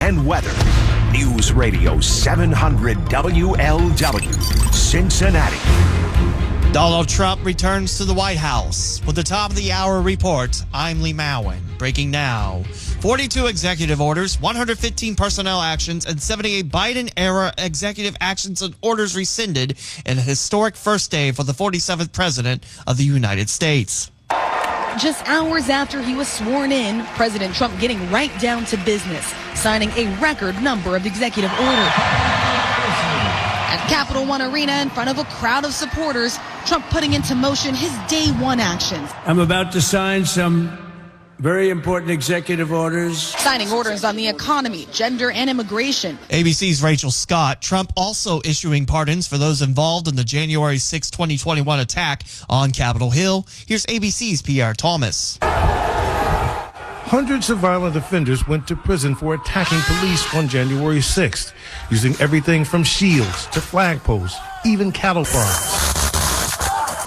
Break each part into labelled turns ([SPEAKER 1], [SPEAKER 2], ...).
[SPEAKER 1] and weather. News Radio 700 WLW, Cincinnati.
[SPEAKER 2] Donald Trump returns to the White House. With the top of the hour report, I'm Lee Mowen. Breaking now. 42 executive orders, 115 personnel actions, and 78 Biden-era executive actions and orders rescinded in a historic first day for the 47th president of the United States.
[SPEAKER 3] Just hours after he was sworn in, President Trump getting right down to business, signing a record number of executive orders. At Capital One Arena in front of a crowd of supporters, Trump putting into motion his day one actions.
[SPEAKER 4] I'm about to sign some very important executive orders.
[SPEAKER 3] Signing orders on the economy, gender, and immigration.
[SPEAKER 2] ABC's Rachel Scott. Trump also issuing pardons for those involved in the January 6, 2021 attack on Capitol Hill. Here's ABC's Pierre Thomas.
[SPEAKER 5] Hundreds of violent offenders went to prison for attacking police on January 6th, using everything from shields to flagpoles, even cattle farms.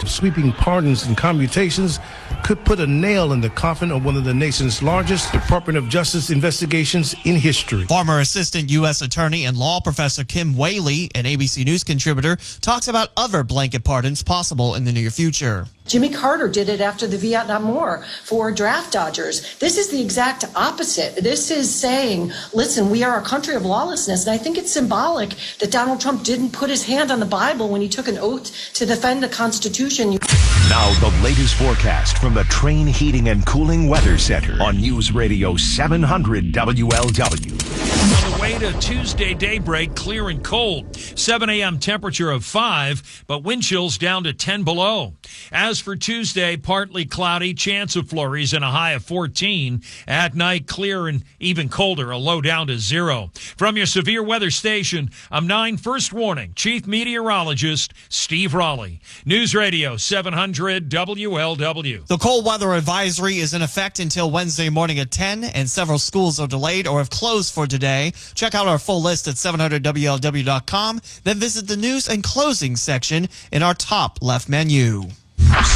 [SPEAKER 5] Sweeping pardons and commutations could put a nail in the coffin of one of the nation's largest Department of Justice investigations in history.
[SPEAKER 2] Former Assistant U.S. Attorney and law professor Kim Whaley, an ABC News contributor, talks about other blanket pardons possible in the near future.
[SPEAKER 6] Jimmy Carter did it after the Vietnam War for draft dodgers. This is the exact opposite. This is saying, listen, we are a country of lawlessness. And I think it's symbolic that Donald Trump didn't put his hand on the Bible when he took an oath to defend the Constitution.
[SPEAKER 1] Now the latest forecast from the Train Heating and Cooling Weather Center on News Radio 700 WLW.
[SPEAKER 7] On the way to Tuesday daybreak, clear and cold. 7 a.m. temperature of 5, but wind chills down to 10 below. As for Tuesday, partly cloudy, chance of flurries and a high of 14. At night, clear and even colder, a low down to 0. From your severe weather station, I'm 9 First Warning Chief Meteorologist Steve Raleigh. News Radio 700 WLW.
[SPEAKER 2] The cold weather advisory is in effect until Wednesday morning at 10, and several schools are delayed or have closed for today. Check out our full list at 700WLW.com, then visit the news and closing section in our top left menu.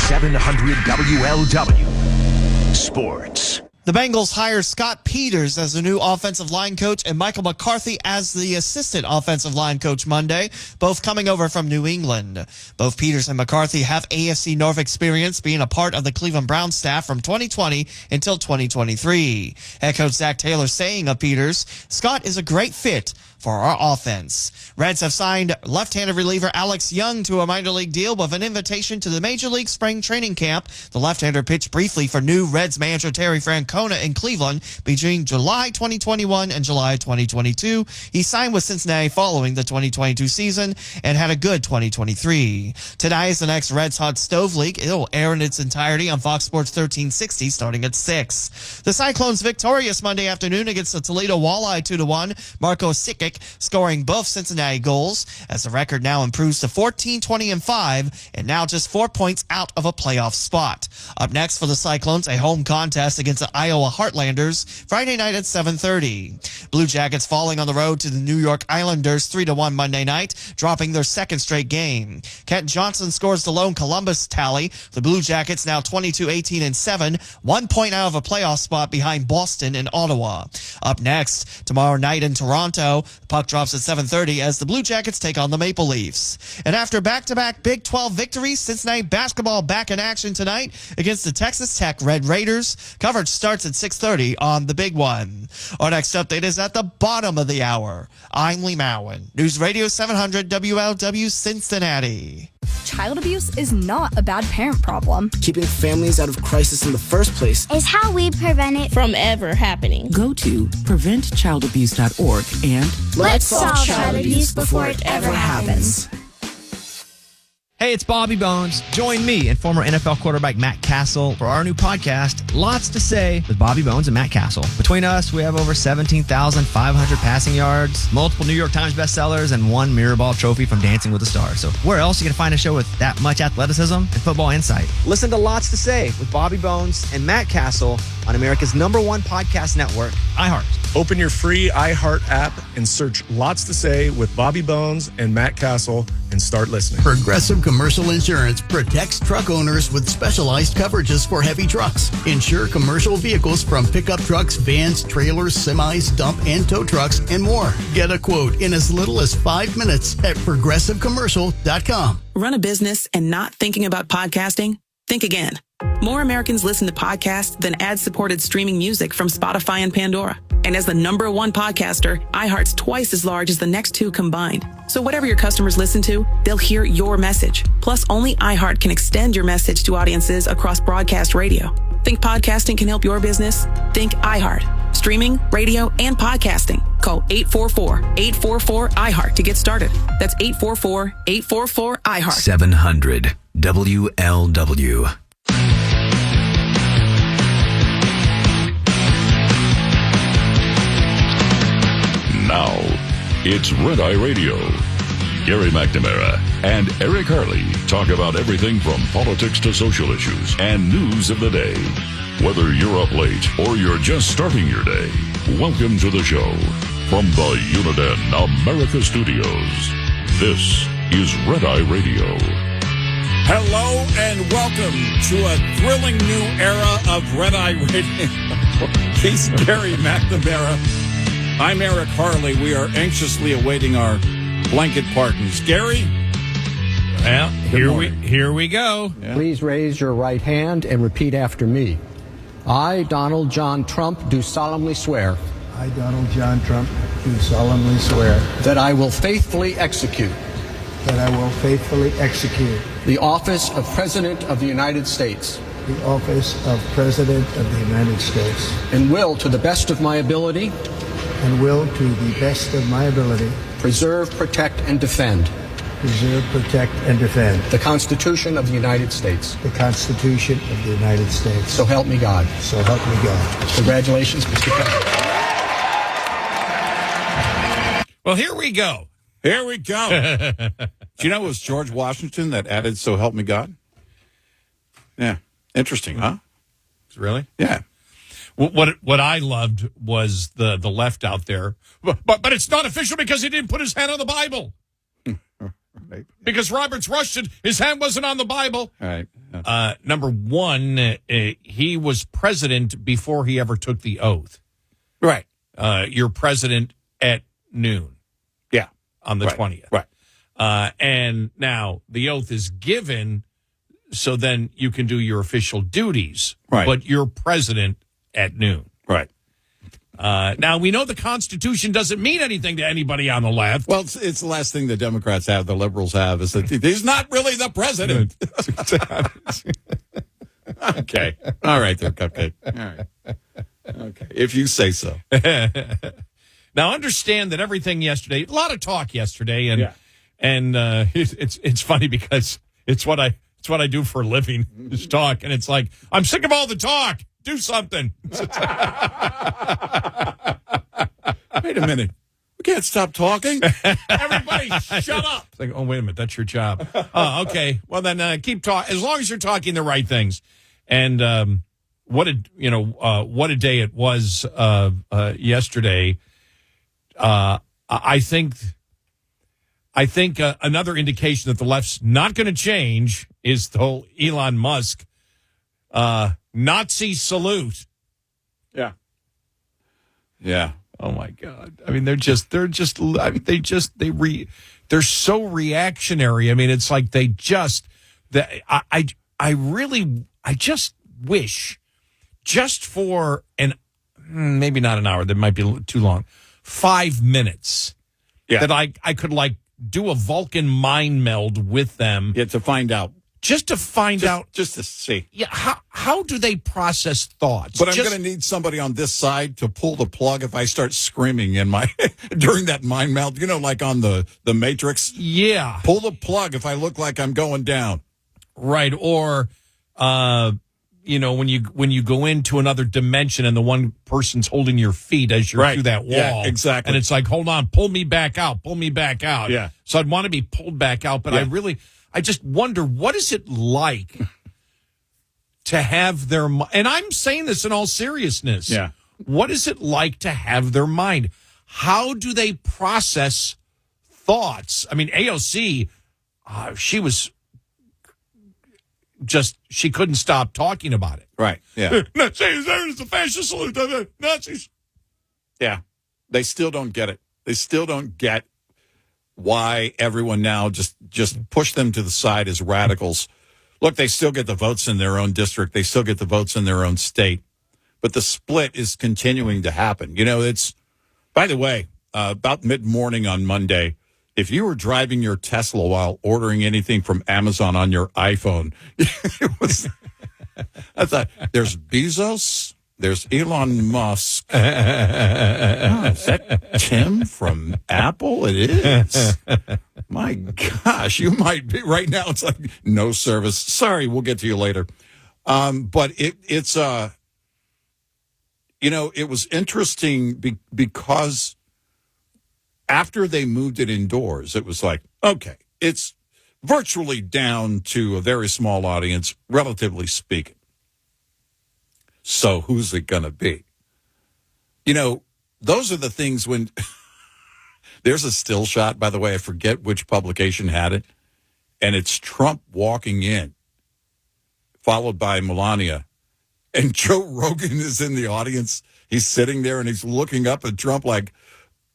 [SPEAKER 1] 700 WLW Sports.
[SPEAKER 2] The Bengals hire Scott Peters as the new offensive line coach and Michael McCarthy as the assistant offensive line coach Monday, both coming over from New England. Both Peters and McCarthy have AFC North experience, being a part of the Cleveland Browns staff from 2020 until 2023. Head coach Zach Taylor saying of Peters, Scott is a great fit for our offense. Reds have signed left-handed reliever Alex Young to a minor league deal with an invitation to the Major League Spring Training Camp. The left-hander pitched briefly for new Reds manager Terry Francona in Cleveland between July 2021 and July 2022. He signed with Cincinnati following the 2022 season and had a good 2023. Tonight is the next Reds Hot Stove League. It'll air in its entirety on Fox Sports 1360 starting at 6. The Cyclones victorious Monday afternoon against the Toledo Walleye 2-1. Marco Sikic scoring both Cincinnati goals as the record now improves to 14-20-5 and now just 4 points out of a playoff spot. Up next for the Cyclones, a home contest against the Iowa Heartlanders Friday night at 7:30. Blue Jackets falling on the road to the New York Islanders 3-1 Monday night, dropping their second straight game. Kent Johnson scores the lone Columbus tally. The Blue Jackets now 22-18-7, 1 point out of a playoff spot behind Boston and Ottawa. Up next, tomorrow night in Toronto, the puck drops at 7:30 as the Blue Jackets take on the Maple Leafs. And after back-to-back Big 12 victories, Cincinnati basketball back in action tonight against the Texas Tech Red Raiders. Coverage starts at 6:30 on the Big One. Our next update is at the bottom of the hour. I'm Lee Mowen, News Radio 700 WLW Cincinnati.
[SPEAKER 8] Child abuse is not a bad parent problem.
[SPEAKER 9] Keeping families out of crisis in the first place
[SPEAKER 10] is how we prevent it from ever happening.
[SPEAKER 11] Go to preventchildabuse.org and
[SPEAKER 10] let's solve child abuse before it ever happens.
[SPEAKER 12] Hey, it's Bobby Bones. Join me and former NFL quarterback Matt Castle for our new podcast, Lots to Say with Bobby Bones and Matt Castle. Between us, we have over 17,500 passing yards, multiple New York Times bestsellers, and 1 Mirrorball trophy from Dancing with the Stars. So where else are you going to find a show with that much athleticism and football insight? Listen to Lots to Say with Bobby Bones and Matt Castle on America's #1 podcast network, iHeart.
[SPEAKER 13] Open your free iHeart app and search Lots to Say with Bobby Bones and Matt Castle and start listening.
[SPEAKER 14] Progressive Commercial Insurance protects truck owners with specialized coverages for heavy trucks. Insure commercial vehicles from pickup trucks, vans, trailers, semis, dump and tow trucks, and more. Get a quote in as little as 5 minutes at progressivecommercial.com.
[SPEAKER 15] Run a business and not thinking about podcasting? Think again. More Americans listen to podcasts than ad-supported streaming music from Spotify and Pandora. And as the #1 podcaster, iHeart's twice as large as the next two combined. So whatever your customers listen to, they'll hear your message. Plus, only iHeart can extend your message to audiences across broadcast radio. Think podcasting can help your business? Think iHeart. Streaming, radio, and podcasting. Call 844-844-iHeart to get started. That's 844-844-iHeart.
[SPEAKER 1] 700 WLW. Now, it's Red Eye Radio. Gary McNamara and Eric Harley talk about everything from politics to social issues and news of the day. Whether you're up late or you're just starting your day, welcome to the show. From the Uniden America Studios, this is Red Eye Radio.
[SPEAKER 16] Hello and welcome to a thrilling new era of Red Eye Radio. He's Gary McNamara. I'm Eric Harley. We are anxiously awaiting our blanket pardons. Gary?
[SPEAKER 17] Well, here we go.
[SPEAKER 16] Yeah.
[SPEAKER 18] Please raise your right hand and repeat after me. I, Donald John Trump, do solemnly swear.
[SPEAKER 19] I, Donald John Trump, do solemnly swear.
[SPEAKER 18] That I will faithfully execute.
[SPEAKER 19] That I will faithfully execute.
[SPEAKER 18] The office of President of the United States.
[SPEAKER 19] The office of President of the United States.
[SPEAKER 18] And will, to the best of my ability.
[SPEAKER 19] And will, to the best of my ability.
[SPEAKER 18] Preserve, protect, and defend.
[SPEAKER 19] Preserve, protect, and defend.
[SPEAKER 18] The Constitution of the United States.
[SPEAKER 19] The Constitution of the United States.
[SPEAKER 18] So help me God.
[SPEAKER 19] So help me God.
[SPEAKER 18] Congratulations, Mr. President.
[SPEAKER 17] Well, here we go.
[SPEAKER 16] Here we go. Do you know it was George Washington that added "So help me God"? Yeah. Interesting, huh?
[SPEAKER 17] Really?
[SPEAKER 16] Yeah.
[SPEAKER 17] What I loved was the left out there. But it's not official because he didn't put his hand on the Bible.
[SPEAKER 16] Right.
[SPEAKER 17] Because Robert's Russian, his hand wasn't on the Bible.
[SPEAKER 16] Right.
[SPEAKER 17] Number one, he was president before he ever took the oath.
[SPEAKER 16] Right.
[SPEAKER 17] You're president at noon.
[SPEAKER 16] Yeah.
[SPEAKER 17] On the 20th.
[SPEAKER 16] Right.
[SPEAKER 17] And now the oath is given, so then you can do your official duties.
[SPEAKER 16] Right.
[SPEAKER 17] But you're president at noon.
[SPEAKER 16] Right.
[SPEAKER 17] Now, we know the Constitution doesn't mean anything to anybody on the left.
[SPEAKER 16] Well, it's the last thing the Democrats have, the liberals have, is that he's not really the president. Okay. All right, there, Cupcake. All right. Okay. If you say so.
[SPEAKER 17] Now, understand that everything yesterday, a lot of talk yesterday, and
[SPEAKER 16] Yeah.
[SPEAKER 17] and it's funny because it's what I do for a living, is talk, and it's like, I'm sick of all the talk. Do something.
[SPEAKER 16] Wait a minute. We can't stop talking.
[SPEAKER 17] Everybody, shut up. It's like, oh, wait a minute. That's your job. Okay. Well, then keep talking. As long as you're talking the right things. And what a day it was yesterday. I think another indication that the left's not going to change is the whole Elon Musk Nazi salute.
[SPEAKER 16] Yeah. Yeah.
[SPEAKER 17] Oh my God. I mean, they're so reactionary. I mean, it's like I just wish, just for maybe not an hour, that might be too long, 5 minutes, that I could do a Vulcan mind meld with them.
[SPEAKER 16] Yeah, to find out.
[SPEAKER 17] Just to find out.
[SPEAKER 16] Just to see.
[SPEAKER 17] Yeah, how do they process thoughts?
[SPEAKER 16] But I'm going to need somebody on this side to pull the plug if I start screaming in my during that mind meld. You know, like on the Matrix.
[SPEAKER 17] Yeah.
[SPEAKER 16] Pull the plug if I look like I'm going down.
[SPEAKER 17] Right. Or, when you go into another dimension and the one person's holding your feet as you're through that wall.
[SPEAKER 16] Yeah, exactly.
[SPEAKER 17] And it's like, hold on, pull me back out.
[SPEAKER 16] Yeah.
[SPEAKER 17] So I'd want to be pulled back out, but I just wonder, what is it like to have and I'm saying this in all seriousness.
[SPEAKER 16] Yeah.
[SPEAKER 17] What is it like to have their mind? How do they process thoughts? I mean, AOC, she was just, she couldn't stop talking about it.
[SPEAKER 16] Right, yeah.
[SPEAKER 17] Nazis, there's the fascist salute, Nazis.
[SPEAKER 16] Yeah, they still don't get it. They still don't get why everyone now just push them to the side as radicals. Look, they still get the votes in their own district. They still get the votes in their own state. But the split is continuing to happen. You know, it's, by the way, about mid-morning on Monday, if you were driving your Tesla while ordering anything from Amazon on your iPhone, it was, I thought, there's Bezos, there's Elon Musk. Oh, is that Tim from Apple? It is. My gosh, you might be right now. It's like no service. Sorry, we'll get to you later. But it's you know, it was interesting because after they moved it indoors, it was like, okay, it's virtually down to a very small audience, relatively speaking. So who's it going to be? You know, those are the things when there's a still shot, by the way, I forget which publication had it, and it's Trump walking in, followed by Melania, and Joe Rogan is in the audience. He's sitting there and he's looking up at Trump like,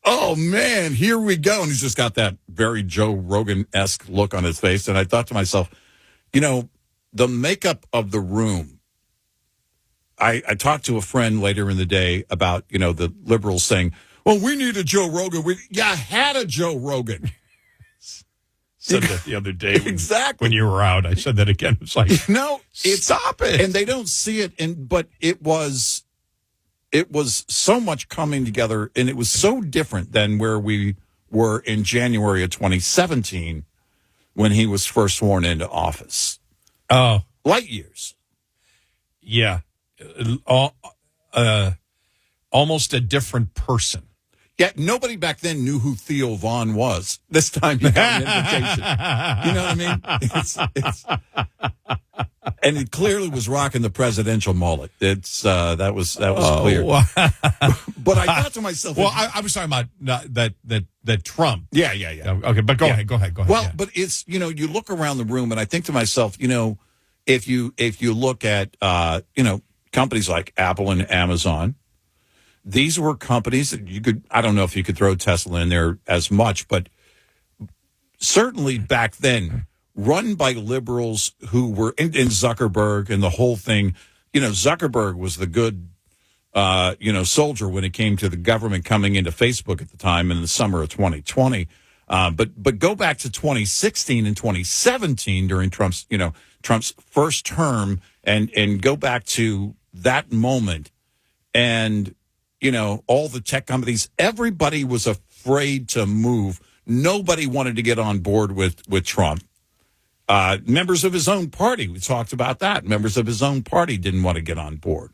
[SPEAKER 16] oh, man, here we go. And he's just got that very Joe Rogan-esque look on his face. And I thought to myself, you know, the makeup of the room. I talked to a friend later in the day about, you know, the liberals saying, well, we need a Joe Rogan. I had a Joe Rogan.
[SPEAKER 17] Said that the other day
[SPEAKER 16] exactly
[SPEAKER 17] when you were out. I said that again. It's like,
[SPEAKER 16] no,
[SPEAKER 17] stop it.
[SPEAKER 16] And they don't see it. But it was so much coming together, and it was so different than where we were in January of 2017 when he was first sworn into office.
[SPEAKER 17] Oh,
[SPEAKER 16] light years.
[SPEAKER 17] Yeah, almost a different person.
[SPEAKER 16] Yeah, nobody back then knew who Theo Vaughn was. This time he got an invitation. You know what I mean? And he clearly was rocking the presidential mullet. That was clear.
[SPEAKER 17] Wow.
[SPEAKER 16] But I thought to myself,
[SPEAKER 17] well, I was talking about that Trump.
[SPEAKER 16] Yeah.
[SPEAKER 17] Okay, but go ahead.
[SPEAKER 16] Well,
[SPEAKER 17] yeah.
[SPEAKER 16] But it's, you know, you look around the room, and I think to myself, you know, if you look at you know, companies like Apple and Amazon. These were companies that you could, I don't know if you could throw Tesla in there as much, but certainly back then, run by liberals who were in Zuckerberg and the whole thing. You know, Zuckerberg was the good, you know, soldier when it came to the government coming into Facebook at the time in the summer of 2020. But go back to 2016 and 2017 during Trump's first term and go back to that moment and, you know, all the tech companies, everybody was afraid to move. Nobody wanted to get on board with Trump. Members of his own party, we talked about that. Members of his own party didn't want to get on board.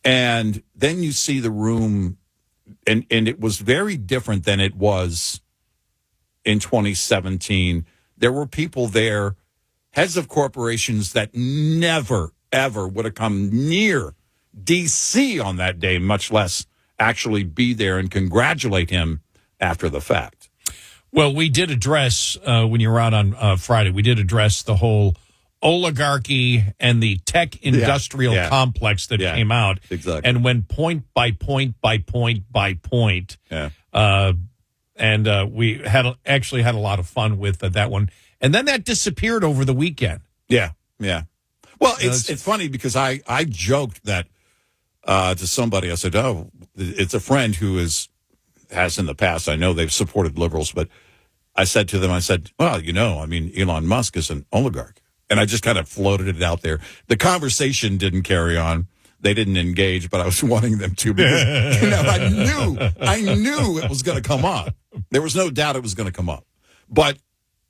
[SPEAKER 16] And then you see the room, and it was very different than it was in 2017. There were people there, heads of corporations that never, ever would have come near D.C. on that day, much less actually be there and congratulate him after the fact.
[SPEAKER 17] Well, we did address, when you were out on Friday, we did address the whole oligarchy and the tech industrial complex that came out.
[SPEAKER 16] Exactly.
[SPEAKER 17] And went point by point by point by point.
[SPEAKER 16] Yeah.
[SPEAKER 17] And we actually had a lot of fun with that one. And then that disappeared over the weekend.
[SPEAKER 16] Yeah. Well, it's funny because I joked that to somebody. I said, oh, it's a friend who has in the past. I know they've supported liberals, but I said to them, well, you know, I mean, Elon Musk is an oligarch. And I just kind of floated it out there. The conversation didn't carry on. They didn't engage, but I was wanting them to because, you know, I knew it was going to come up. There was no doubt it was going to come up. But,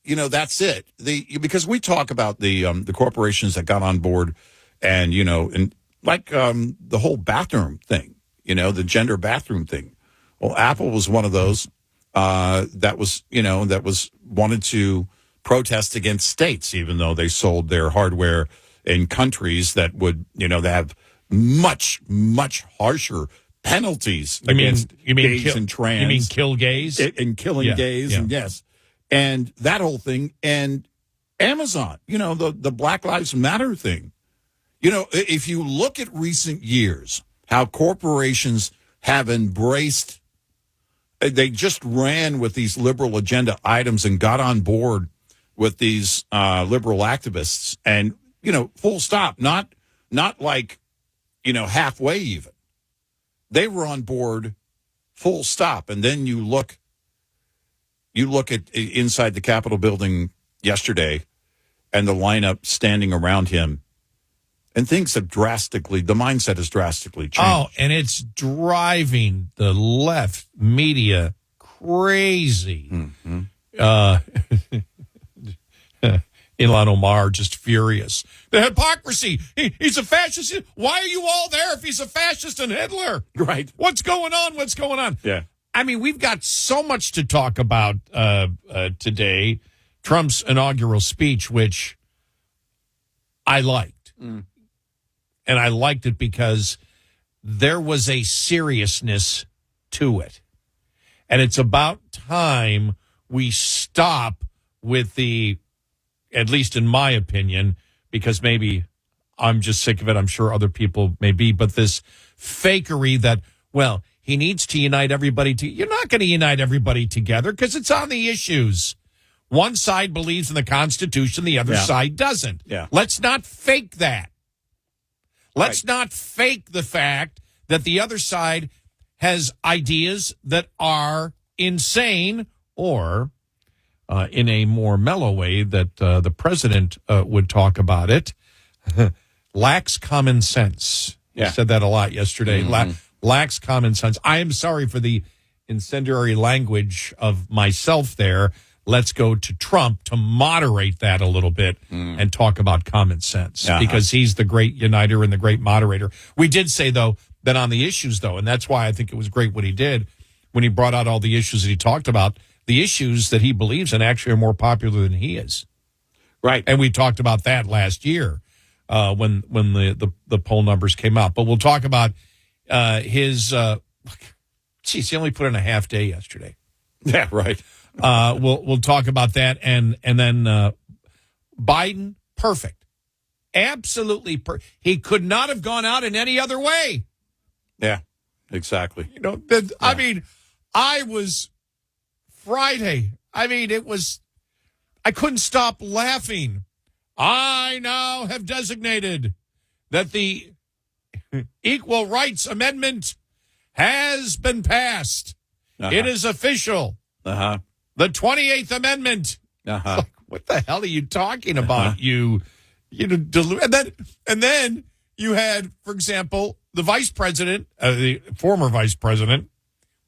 [SPEAKER 16] you know, that's it. Because we talk about the corporations that got on board and, you know, and like the whole bathroom thing, you know, the gender bathroom thing. Well, Apple was one of those that was wanted to protest against states, even though they sold their hardware in countries that would, you know, they have much, much harsher penalties against gays and trans.
[SPEAKER 17] You mean kill gays?
[SPEAKER 16] And killing gays, and yes. And that whole thing. And Amazon, the Black Lives Matter thing. If you look at recent years, how corporations have embraced, they just ran with these liberal agenda items and got on board with these liberal activists, and, full stop, not like, halfway even. They were on board full stop. And then you look at inside the Capitol building yesterday and the lineup standing around him, and things have the mindset has drastically changed.
[SPEAKER 17] Oh, and it's driving the left media crazy.
[SPEAKER 16] Mm-hmm.
[SPEAKER 17] Ilhan Omar just furious. The hypocrisy. He's a fascist. Why are you all there if he's a fascist and Hitler?
[SPEAKER 16] Right.
[SPEAKER 17] What's going on?
[SPEAKER 16] Yeah.
[SPEAKER 17] I mean, we've got so much to talk about today. Trump's inaugural speech, which I liked.
[SPEAKER 16] Mm.
[SPEAKER 17] And I liked it because there was a seriousness to it. And it's about time we stop with the, at least in my opinion, because maybe I'm just sick of it. I'm sure other people may be, but this fakery that, well, he needs to unite everybody. You're not going to unite everybody together because it's on the issues. One side believes in the Constitution, the other side doesn't.
[SPEAKER 16] Yeah.
[SPEAKER 17] Let's not fake that. Let's not fake the fact that the other side has ideas that are insane, or in a more mellow way that the president would talk about it, lacks common sense.
[SPEAKER 16] Yeah.
[SPEAKER 17] He said that a lot yesterday.
[SPEAKER 16] Mm-hmm.
[SPEAKER 17] Lacks common sense. I am sorry for the incendiary language of myself there. Let's go to Trump to moderate that a little bit and talk about common sense, because he's the great uniter and the great moderator. We did say, though, that on the issues, though, and that's why I think it was great what he did when he brought out all the issues that he talked about, the issues that he believes in actually are more popular than he is.
[SPEAKER 16] Right.
[SPEAKER 17] And we talked about that last year when the poll numbers came out. But we'll talk about his he only put in a half day yesterday.
[SPEAKER 16] Yeah, right.
[SPEAKER 17] We'll talk about that, and then Biden, perfect, absolutely he could not have gone out in any other way.
[SPEAKER 16] Yeah, exactly.
[SPEAKER 17] I mean, I was Friday. I mean, I couldn't stop laughing. I now have designated that the Equal Rights Amendment has been passed. It is official.
[SPEAKER 16] Uh-huh.
[SPEAKER 17] The 28th Amendment.
[SPEAKER 16] Uh-huh.
[SPEAKER 17] Like, what the hell are you talking about? You and then you had, for example, the vice president, the former vice president.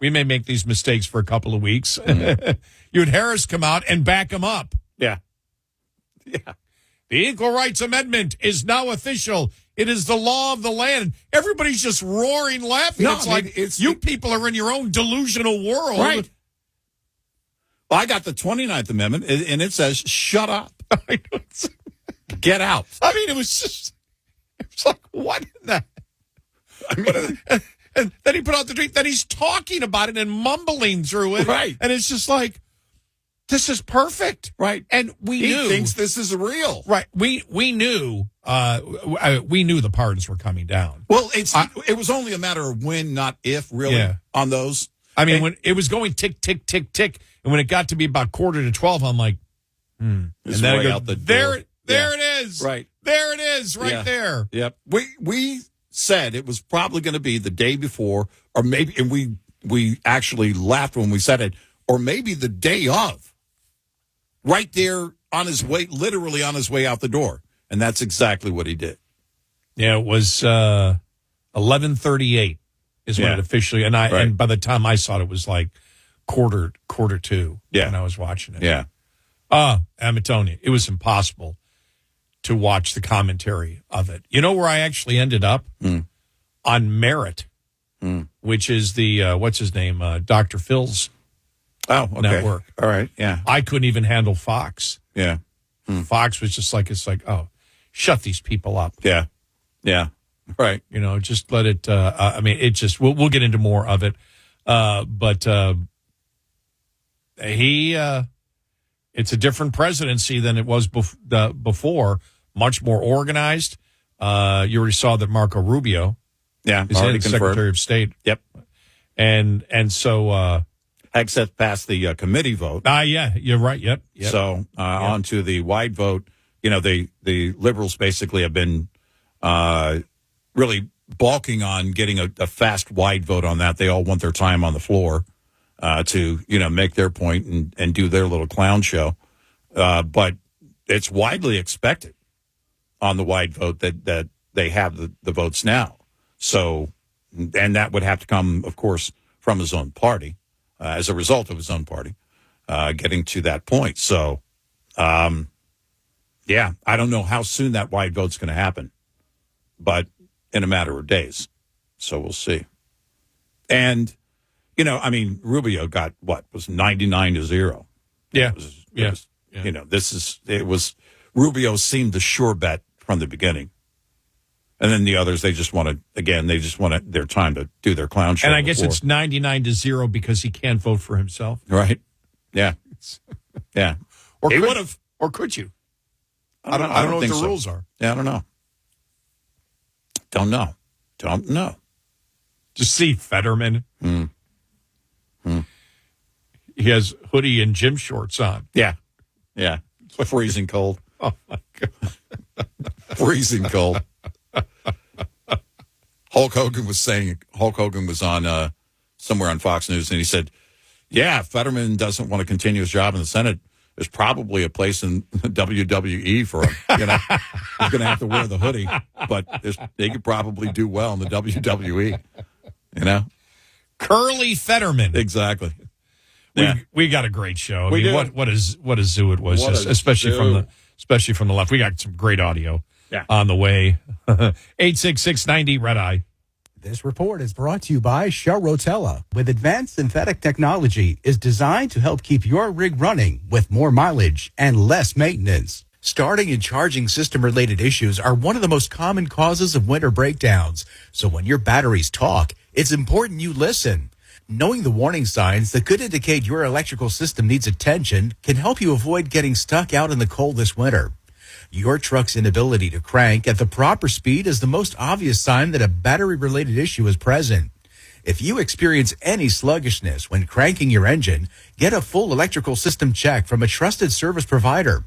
[SPEAKER 17] We may make these mistakes for a couple of weeks. Mm-hmm. You had Harris come out and back him up.
[SPEAKER 16] Yeah.
[SPEAKER 17] The Equal Rights Amendment is now official. It is the law of the land. Everybody's just roaring, laughing.
[SPEAKER 16] No,
[SPEAKER 17] it's like you people are in your own delusional world.
[SPEAKER 16] Right. Well, I got the 29th Amendment, and it says, shut up. Get out.
[SPEAKER 17] I mean, it was like, what in the... and then he put out the tweet, then he's talking about it and mumbling through it.
[SPEAKER 16] Right.
[SPEAKER 17] And it's just like, this is perfect.
[SPEAKER 16] Right.
[SPEAKER 17] And
[SPEAKER 16] he thinks this is real.
[SPEAKER 17] Right. We knew the pardons were coming down.
[SPEAKER 16] Well, it was only a matter of when, not if, really, on those.
[SPEAKER 17] I mean, when it was going tick, tick, tick, tick, and when it got to be about 11:45, I'm like, And then
[SPEAKER 16] way out the door.
[SPEAKER 17] There it is.
[SPEAKER 16] Right.
[SPEAKER 17] There it is, right there.
[SPEAKER 16] Yep. We said it was probably going to be the day before, or maybe, and we actually laughed when we said it, or maybe the day of. Right there on his way, literally on his way out the door. And that's exactly what he did.
[SPEAKER 17] Yeah, it was 11:38 is when it officially, and by the time I saw it, it was like quarter two when I was watching it.
[SPEAKER 16] Yeah.
[SPEAKER 17] I'm telling you, it was impossible to watch the commentary of it. You know where I actually ended up? On Merit, which is the, what's his name, Dr. Phil's network.
[SPEAKER 16] All right, yeah.
[SPEAKER 17] I couldn't even handle Fox.
[SPEAKER 16] Yeah.
[SPEAKER 17] Fox was just like, it's like, oh, shut these people up.
[SPEAKER 16] Yeah. Yeah. Right.
[SPEAKER 17] Just let it. It just. We'll get into more of it. But it's a different presidency than it was before. Much more organized. You already saw that Marco Rubio, is
[SPEAKER 16] already
[SPEAKER 17] Secretary of State.
[SPEAKER 16] Yep.
[SPEAKER 17] And so
[SPEAKER 16] Hegseth passed the committee vote.
[SPEAKER 17] Yeah, you're right. Yep.
[SPEAKER 16] So on to the wide vote. The liberals basically have been really balking on getting a fast wide vote on that. They all want their time on the floor to make their point and do their little clown show. But it's widely expected on the wide vote that they have the votes now. So, and that would have to come, of course, from his own party, as a result of his own party, getting to that point. So, I don't know how soon that wide vote's going to happen, but in a matter of days. So we'll see. And, Rubio got was 99-0.
[SPEAKER 17] Yeah.
[SPEAKER 16] Rubio seemed the sure bet from the beginning. And then the others, they just want their time to do their clown show.
[SPEAKER 17] And I guess it's 99-0 because he can't vote for himself.
[SPEAKER 16] Right. Yeah. Yeah.
[SPEAKER 17] Or could you? I don't know what the rules are.
[SPEAKER 16] Yeah, I don't know. Don't know.
[SPEAKER 17] Just see Fetterman. He has hoodie and gym shorts on.
[SPEAKER 16] Yeah. Yeah. Freezing cold.
[SPEAKER 17] Oh, my God.
[SPEAKER 16] Freezing cold. Hulk Hogan was on somewhere on Fox News, and he said, if Fetterman doesn't want to continue his job in the Senate, there's probably a place in WWE for him. He's going to have to wear the hoodie, but they could probably do well in the WWE.
[SPEAKER 17] Curly Fetterman.
[SPEAKER 16] Exactly.
[SPEAKER 17] We got a great show.
[SPEAKER 16] We do.
[SPEAKER 17] What a zoo it was, especially from the left. We got some great audio on the way. 86690 Red Eye.
[SPEAKER 20] This report is brought to you by Shell Rotella. With advanced synthetic technology, is designed to help keep your rig running with more mileage and less maintenance. Starting and charging system-related issues are one of the most common causes of winter breakdowns. So when your batteries talk, it's important you listen. Knowing the warning signs that could indicate your electrical system needs attention can help you avoid getting stuck out in the cold this winter. Your truck's inability to crank at the proper speed is the most obvious sign that a battery-related issue is present. If you experience any sluggishness when cranking your engine, get a full electrical system check from a trusted service provider.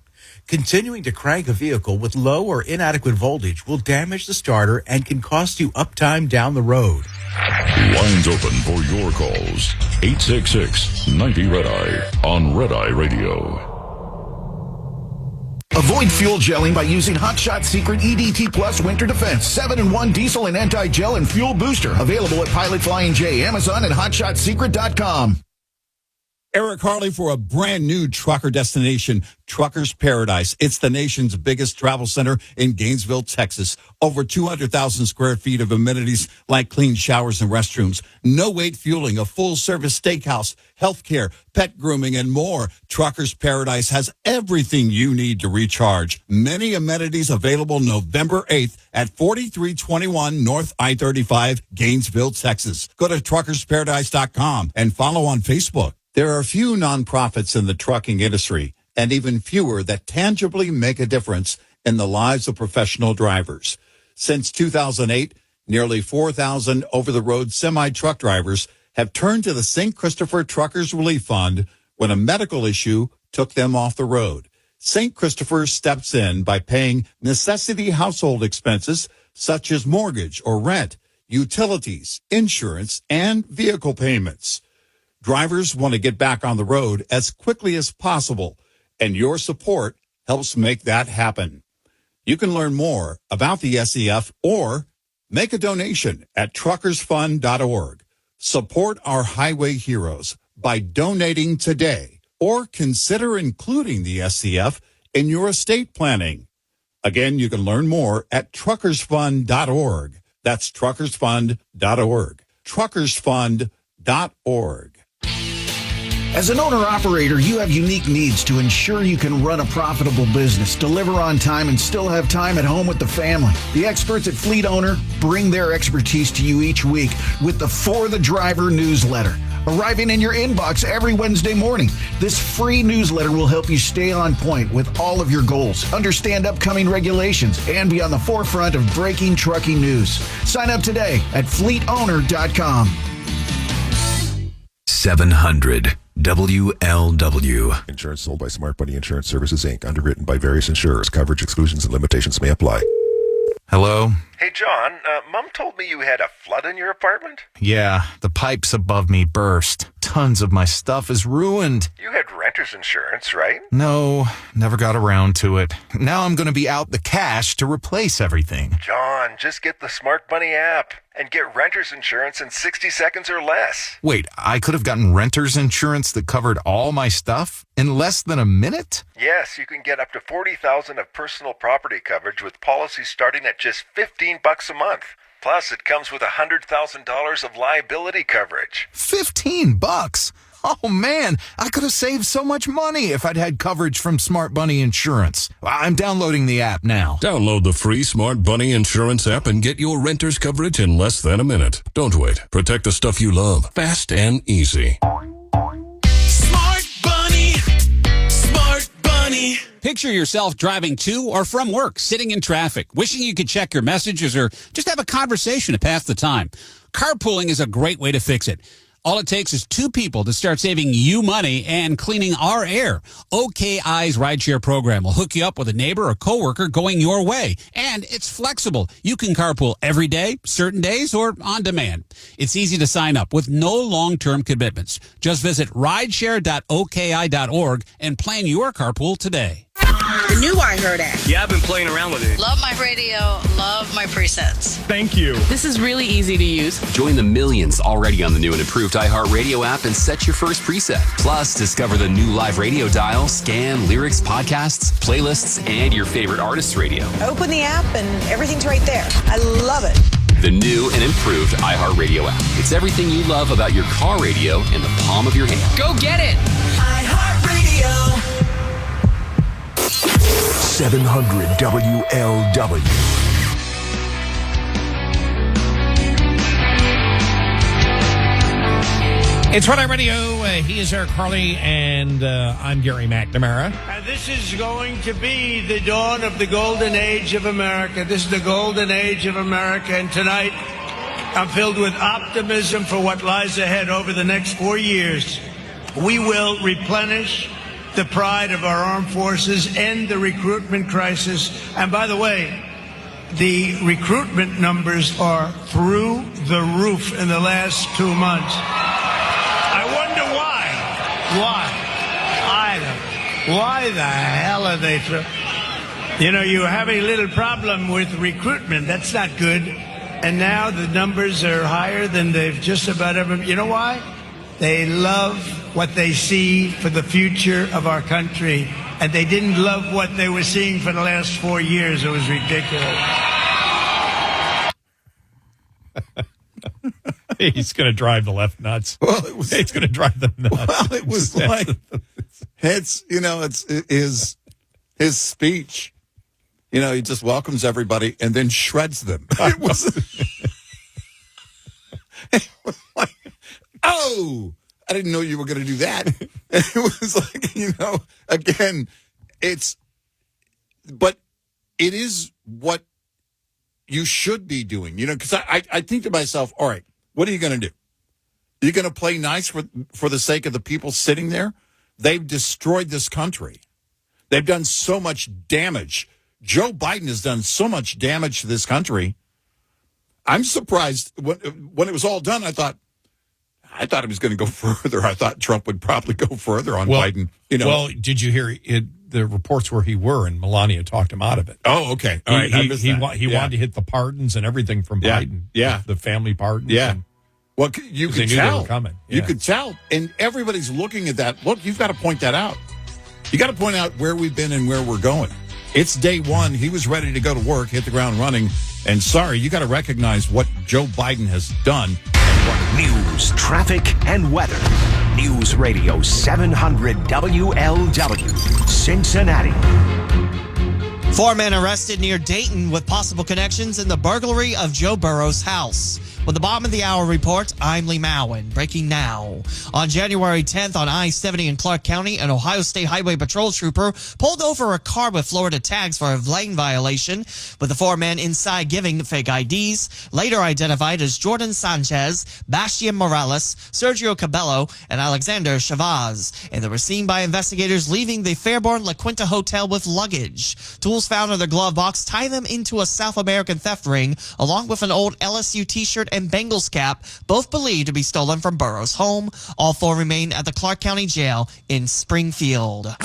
[SPEAKER 20] Continuing to crank a vehicle with low or inadequate voltage will damage the starter and can cost you uptime down the road.
[SPEAKER 1] Lines open for your calls. 866-90-RED-EYE on Red Eye Radio.
[SPEAKER 21] Avoid fuel gelling by using Hot Shot Secret EDT Plus Winter Defense 7-in-1 diesel and anti-gel and fuel booster. Available at Pilot Flying J, Amazon, and HotShotSecret.com.
[SPEAKER 16] Eric Harley for a brand new trucker destination, Truckers Paradise. It's the nation's biggest travel center in Gainesville, Texas. Over 200,000 square feet of amenities like clean showers and restrooms, no-wait fueling, a full-service steakhouse, healthcare, pet grooming, and more. Truckers Paradise has everything you need to recharge. Many amenities available November 8th at 4321 North I-35, Gainesville, Texas. Go to truckersparadise.com and follow on Facebook. There are few nonprofits in the trucking industry, and even fewer that tangibly make a difference in the lives of professional drivers. Since 2008, nearly 4,000 over-the-road semi-truck drivers have turned to the St. Christopher Truckers Relief Fund when a medical issue took them off the road. St. Christopher steps in by paying necessity household expenses such as mortgage or rent, utilities, insurance, and vehicle payments. Drivers want to get back on the road as quickly as possible, and your support helps make that happen. You can learn more about the SEF or make a donation at truckersfund.org. Support our highway heroes by donating today, or consider including the SEF in your estate planning. Again, you can learn more at truckersfund.org. That's truckersfund.org. Truckersfund.org.
[SPEAKER 21] As an owner-operator, you have unique needs to ensure you can run a profitable business, deliver on time, and still have time at home with the family. The experts at Fleet Owner bring their expertise to you each week with the For the Driver newsletter, arriving in your inbox every Wednesday morning. This free newsletter will help you stay on point with all of your goals, understand upcoming regulations, and be on the forefront of breaking trucking news. Sign up today at fleetowner.com.
[SPEAKER 4] 700 WLW.
[SPEAKER 22] Insurance sold by Smart Bunny Insurance Services, Inc., underwritten by various insurers. Coverage exclusions and limitations may apply.
[SPEAKER 4] Hello?
[SPEAKER 23] Hey, John, Mom told me you had a flood in your apartment?
[SPEAKER 4] Yeah, the pipes above me burst. Tons of my stuff is ruined.
[SPEAKER 23] You had renter's insurance, right?
[SPEAKER 4] No, never got around to it. Now I'm going to be out the cash to replace everything.
[SPEAKER 23] John, just get the Smart Bunny app and get renter's insurance in 60 seconds or less.
[SPEAKER 4] Wait, I could have gotten renter's insurance that covered all my stuff in less than a minute?
[SPEAKER 23] Yes, you can get up to $40,000 of personal property coverage with policies starting at just $15 a month. Plus, it comes with $100,000 of liability coverage.
[SPEAKER 4] $15? Oh, man, I could have saved so much money if I'd had coverage from Smart Bunny Insurance. I'm downloading the app now.
[SPEAKER 1] Download the free Smart Bunny Insurance app and get your renter's coverage in less than a minute. Don't wait. Protect the stuff you love. Fast and easy.
[SPEAKER 24] Smart Bunny. Smart Bunny. Picture yourself driving to or from work, sitting in traffic, wishing you could check your messages or just have a conversation to pass the time. Carpooling is a great way to fix it. All it takes is two people to start saving you money and cleaning our air. OKI's rideshare program will hook you up with a neighbor or coworker going your way. And it's flexible. You can carpool every day, certain days, or on demand. It's easy to sign up with no long-term commitments. Just visit rideshare.oki.org and plan your carpool today.
[SPEAKER 25] The new iHeart app.
[SPEAKER 26] Yeah, I've been playing around with it.
[SPEAKER 25] Love my radio, love my presets.
[SPEAKER 26] Thank you.
[SPEAKER 27] This is really easy to use.
[SPEAKER 28] Join the millions already on the new and improved iHeartRadio app and set your first preset. Plus, discover the new live radio dial, scan, lyrics, podcasts, playlists, and your favorite artists' radio.
[SPEAKER 25] Open the app and everything's right there. I love it.
[SPEAKER 28] The new and improved iHeartRadio app. It's everything you love about your car radio in the palm of your hand.
[SPEAKER 27] Go get it.
[SPEAKER 24] iHeartRadio.
[SPEAKER 4] 700 WLW.
[SPEAKER 17] It's Red Eye Radio. He is Eric Harley, and I'm Gary McNamara.
[SPEAKER 29] And this is going to be the dawn of the golden age of America. This is the golden age of America, and tonight I'm filled with optimism for what lies ahead over the next 4 years. We will replenish the pride of our armed forces, end the recruitment crisis. And by the way, the recruitment numbers are through the roof in the last 2 months. I wonder why. Why? I don't. Why the hell are they you have a little problem with recruitment. That's not good. And now the numbers are higher than they've just about ever. You know why? They love what they see for the future of our country, and they didn't love what they were seeing for the last 4 years. It was ridiculous.
[SPEAKER 17] He's going to drive the left nuts. Well, he's going to drive them nuts.
[SPEAKER 30] Well, it was like it's his speech. He just welcomes everybody and then shreds them. It was like, oh, I didn't know you were going to do that. It was like, again, but it is what you should be doing, because I think to myself, all right, what are you going to do? Are you going to play nice for the sake of the people sitting there? They've destroyed this country. They've done so much damage. Joe Biden has done so much damage to this country. I'm surprised when it was all done. I thought he was going to go further. I thought Trump would probably go further on Biden.
[SPEAKER 17] Well, did you hear the reports where he were and Melania talked him out of it?
[SPEAKER 30] Oh, okay. All right.
[SPEAKER 17] He wanted to hit the pardons and everything from Biden.
[SPEAKER 30] Yeah.
[SPEAKER 17] The family pardons.
[SPEAKER 30] Yeah. Well, you could tell.
[SPEAKER 17] They were coming.
[SPEAKER 30] You could tell. And everybody's looking at that. Look, you've got to point that out. You got to point out where we've been and where we're going. It's day one. He was ready to go to work, hit the ground running. And sorry, you got to recognize what Joe Biden has done.
[SPEAKER 4] News, traffic, and weather.
[SPEAKER 2] News Radio 700 WLW, Cincinnati.
[SPEAKER 3] 4 men arrested near Dayton with possible connections in the burglary of Joe Burrow's house. With the bottom of the hour report, I'm Lee Mowen. Breaking now. On January 10th on I-70 in Clark County, an Ohio State Highway Patrol trooper pulled over a car with Florida tags for a lane violation, with the 4 men inside giving fake IDs, later identified as Jordan Sanchez, Bastian Morales, Sergio Cabello, and Alexander Chavez. And they were seen by investigators leaving the Fairborn La Quinta Hotel with luggage. Tools found in their glove box tie them into a South American theft ring, along with an old LSU t-shirt and Bengals cap, both believed to be stolen from Burrow's home. All 4 remain at the Clark County Jail in Springfield.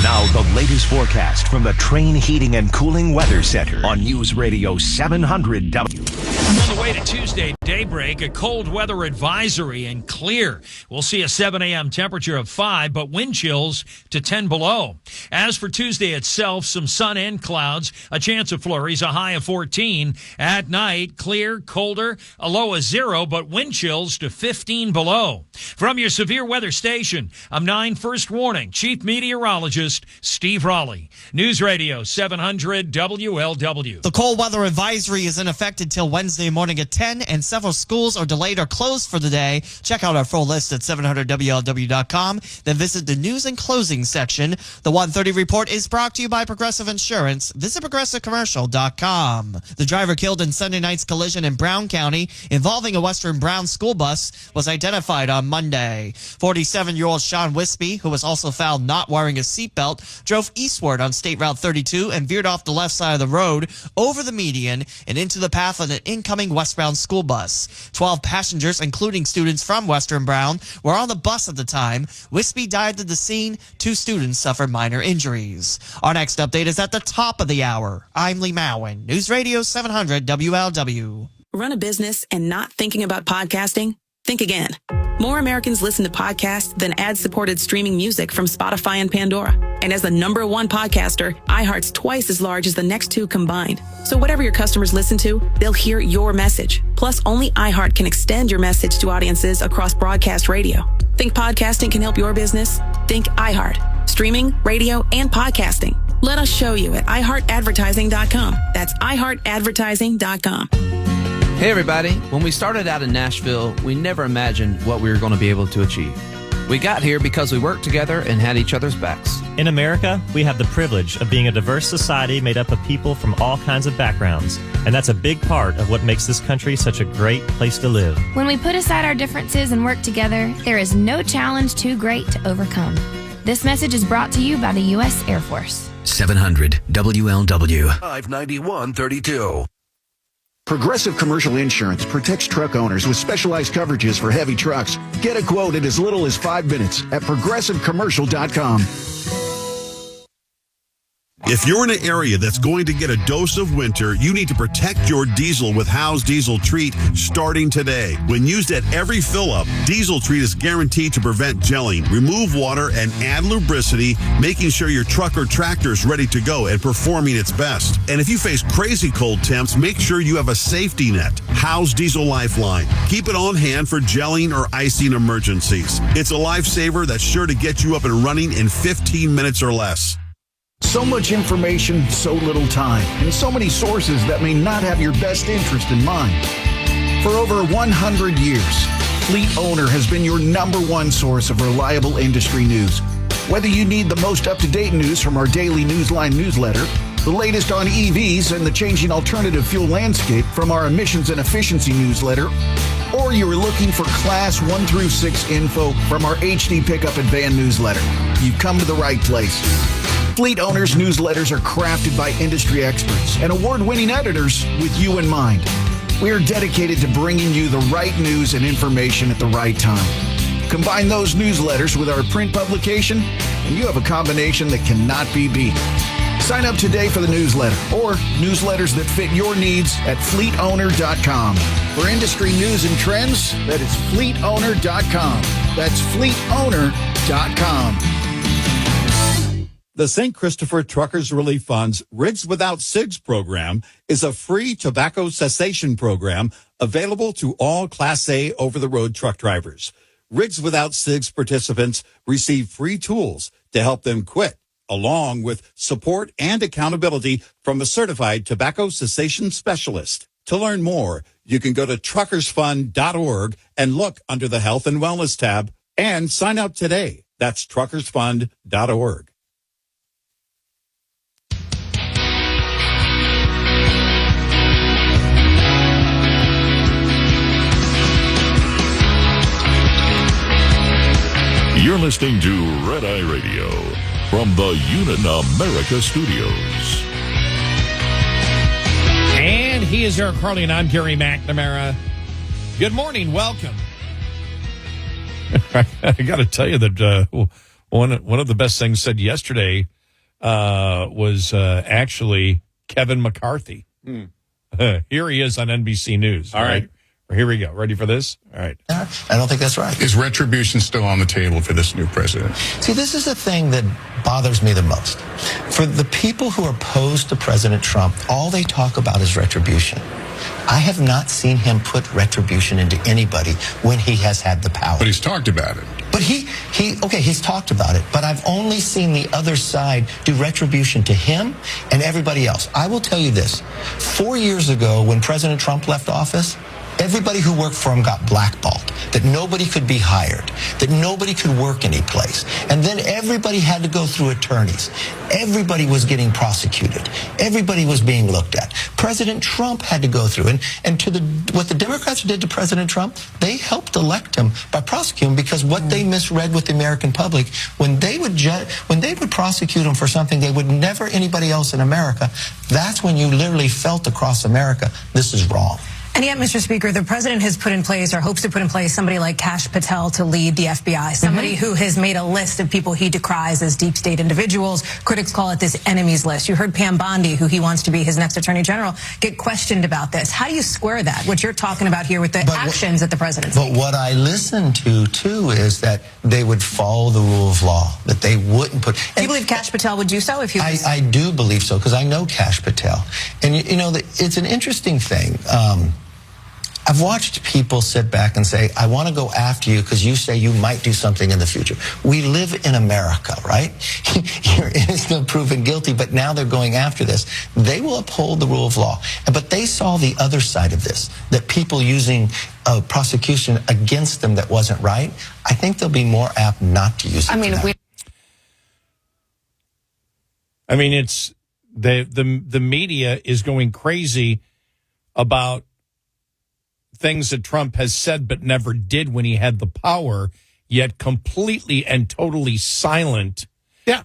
[SPEAKER 2] Now the latest forecast from the Train Heating and Cooling Weather Center on News Radio 700 W.
[SPEAKER 5] On the way to Tuesday, daybreak, a cold weather advisory and clear. We'll see a 7 a.m. temperature of 5, but wind chills to 10 below. As for Tuesday itself, some sun and clouds, a chance of flurries, a high of 14. At night, clear, colder, a low of 0, but wind chills to 15 below. From your severe weather station, I'm 9 First Warning Chief Meteorologist Steve Raleigh. News Radio 700 WLW.
[SPEAKER 3] The cold weather advisory is in effect until Wednesday morning at 10, and several schools are delayed or closed for the day. Check out our full list at 700WLW.com. Then visit the news and closing section. The 1:30 report is brought to you by Progressive Insurance. Visit ProgressiveCommercial.com. The driver killed in Sunday night's collision in Brown County involving a Western Brown school bus was identified on Monday. 47-year-old Sean Wispy, who was also found not wearing a seatbelt, drove eastward on State Route 32 and veered off the left side of the road over the median and into the path of an incoming westbound school bus. 12 passengers, including students from Western Brown, were on the bus at the time. Wispy died at the scene. 2 students suffered minor injuries. Our next update is at the top of the hour. I'm Lee Mowen, News Radio 700 WLW.
[SPEAKER 15] Run a business and not thinking about podcasting? Think again. More Americans listen to podcasts than ad-supported streaming music from Spotify and Pandora. And as the #1 podcaster, iHeart's twice as large as the next 2 combined. So whatever your customers listen to, they'll hear your message. Plus, only iHeart can extend your message to audiences across broadcast radio. Think podcasting can help your business? Think iHeart. Streaming, radio, and podcasting. Let us show you at iHeartAdvertising.com. That's iHeartAdvertising.com.
[SPEAKER 6] Hey everybody, when we started out in Nashville, we never imagined what we were going to be able to achieve. We got here because we worked together and had each other's backs.
[SPEAKER 7] In America, we have the privilege of being a diverse society made up of people from all kinds of backgrounds, and that's a big part of what makes this country such a great place to live.
[SPEAKER 8] When we put aside our differences and work together, there is no challenge too great to overcome. This message is brought to you by the U.S. Air Force.
[SPEAKER 2] 700 WLW.
[SPEAKER 21] 59132. Progressive Commercial Insurance protects truck owners with specialized coverages for heavy trucks. Get a quote in as little as 5 minutes at ProgressiveCommercial.com.
[SPEAKER 9] If you're in an area that's going to get a dose of winter, you need to protect your diesel with Howe's Diesel Treat starting today. When used at every fill-up, Diesel Treat is guaranteed to prevent gelling, remove water, and add lubricity, making sure your truck or tractor is ready to go and performing its best. And if you face crazy cold temps, make sure you have a safety net. Howe's Diesel Lifeline. Keep it on hand for gelling or icing emergencies. It's a lifesaver that's sure to get you up and running in 15 minutes or less.
[SPEAKER 21] So much information, so little time, and so many sources that may not have your best interest in mind. For over 100 years, Fleet Owner has been your #1 source of reliable industry news. Whether you need the most up-to-date news from our daily Newsline newsletter, the latest on EVs and the changing alternative fuel landscape from our emissions and efficiency newsletter, or you're looking for Class 1 through 6 info from our HD Pickup and Van newsletter, you've come to the right place. Fleet Owners newsletters are crafted by industry experts and award-winning editors with you in mind. We are dedicated to bringing you the right news and information at the right time. Combine those newsletters with our print publication, and you have a combination that cannot be beat. Sign up today for the newsletter or newsletters that fit your needs at fleetowner.com. For industry news and trends, that is fleetowner.com. That's fleetowner.com.
[SPEAKER 30] The St. Christopher Truckers Relief Fund's Rigs Without SIGs program is a free tobacco cessation program available to all Class A over-the-road truck drivers. Rigs Without Cigs participants receive free tools to help them quit, along with support and accountability from a certified tobacco cessation specialist. To learn more, you can go to truckersfund.org and look under the Health and Wellness tab and sign up today. That's truckersfund.org.
[SPEAKER 1] You're listening to Red Eye Radio from the Union America Studios.
[SPEAKER 17] And he is Eric Harley, and I'm Gary McNamara. Good morning. Welcome. I got to tell you that one of the best things said yesterday was actually Kevin McCarthy. Here he is on NBC News. All right. Here we go. Ready for this? All right.
[SPEAKER 10] I don't think that's right.
[SPEAKER 11] Is retribution still on the table for this new president?
[SPEAKER 10] See, this is the thing that bothers me the most. For the people who are opposed to President Trump, all they talk about is retribution. I have not seen him put retribution into anybody when he has had the power.
[SPEAKER 11] But he's talked about it.
[SPEAKER 10] But he's talked about it, but I've only seen the other side do retribution to him and everybody else. I will tell you this. 4 years ago, when President Trump left office, everybody who worked for him got blackballed, that nobody could be hired, that nobody could work any place. And then everybody had to go through attorneys. Everybody was getting prosecuted. Everybody was being looked at. President Trump had to go through. And what the Democrats did to President Trump, they helped elect him by prosecuting him, because what they misread with the American public, when they would prosecute him for something they would never anybody else in America, that's when you literally felt across America, this is wrong.
[SPEAKER 12] And yet, Mr. Speaker, the president has put in place, or hopes to put in place, somebody like Kash Patel to lead the FBI, somebody who has made a list of people he decries as deep state individuals. Critics call it this enemies list. You heard Pam Bondi, who he wants to be his next attorney general, get questioned about this. How do you square that, what you're talking about here with the actions that the president's
[SPEAKER 10] taking? But what I listen to, too, is that they would follow the rule of law, that they wouldn't put...
[SPEAKER 12] Do you believe Kash Patel would do so if he was...
[SPEAKER 10] I do believe so, because I know Kash Patel. And, you know, it's an interesting thing. I've watched people sit back and say, I want to go after you because you say you might do something in the future. We live in America, right? You're innocent, proven guilty, but now they're going after this. They will uphold the rule of law. But they saw the other side of this, that people using prosecution against them that wasn't right. I think they'll be more apt not to use it.
[SPEAKER 17] It's the media is going crazy about things that Trump has said but never did when he had the power, yet completely and totally silent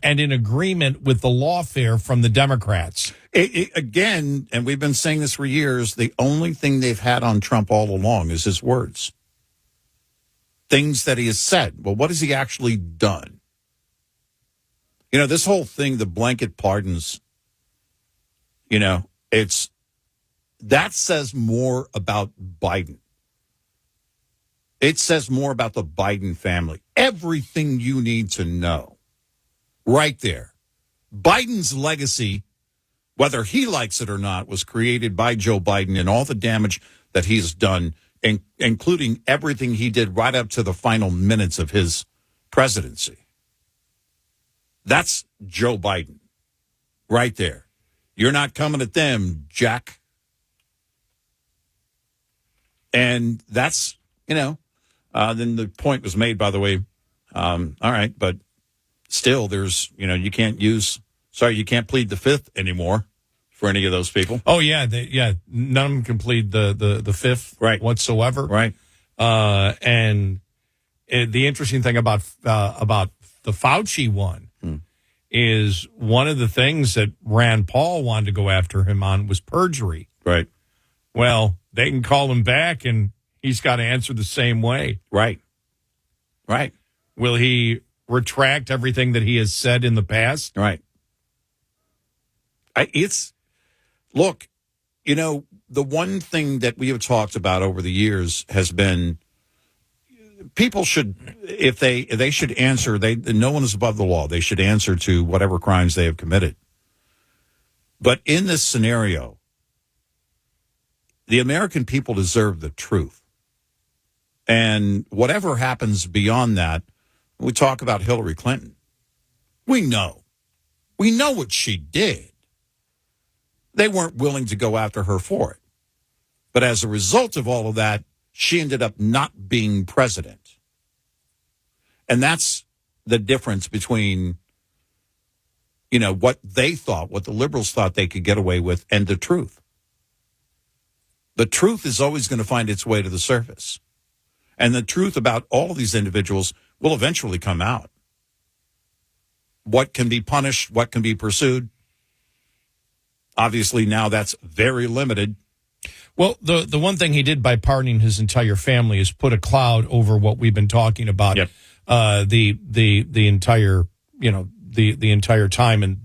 [SPEAKER 17] and in agreement with the lawfare from the Democrats.
[SPEAKER 30] Again, and we've been saying this for years, the only thing they've had on Trump all along is his words. Things that he has said. Well, what has he actually done? You know, this whole thing, the blanket pardons, you know, that says more about Biden. It says more about the Biden family. Everything you need to know right there. Biden's legacy, whether he likes it or not, was created by Joe Biden and all the damage that he's done, including everything he did right up to the final minutes of his presidency. That's Joe Biden right there. You're not coming at them, Jack. And that's, you know, then the point was made, by the way, all right, but still there's, you know, you can't plead the fifth anymore for any of those people.
[SPEAKER 17] Oh, yeah, none of them can plead the fifth whatsoever.
[SPEAKER 30] Right.
[SPEAKER 17] And the interesting thing about the Fauci one is one of the things that Rand Paul wanted to go after him on was perjury.
[SPEAKER 30] Right.
[SPEAKER 17] Well, they can call him back, and he's got to answer the same way.
[SPEAKER 30] Right.
[SPEAKER 17] Will he retract everything that he has said in the past?
[SPEAKER 30] Right. Look, you know, the one thing that we have talked about over the years has been people should, if they should answer, no one is above the law. They should answer to whatever crimes they have committed. But in this scenario, the American people deserve the truth. And whatever happens beyond that, we talk about Hillary Clinton. We know what she did. They weren't willing to go after her for it. But as a result of all of that, she ended up not being president. And that's the difference between, what they thought, what the liberals thought they could get away with, and the truth. The truth is always going to find its way to the surface. And the truth about all of these individuals will eventually come out. What can be punished, what can be pursued. Obviously, now that's very limited.
[SPEAKER 17] Well, the one thing he did by pardoning his entire family is put a cloud over what we've been talking about the entire the entire time. And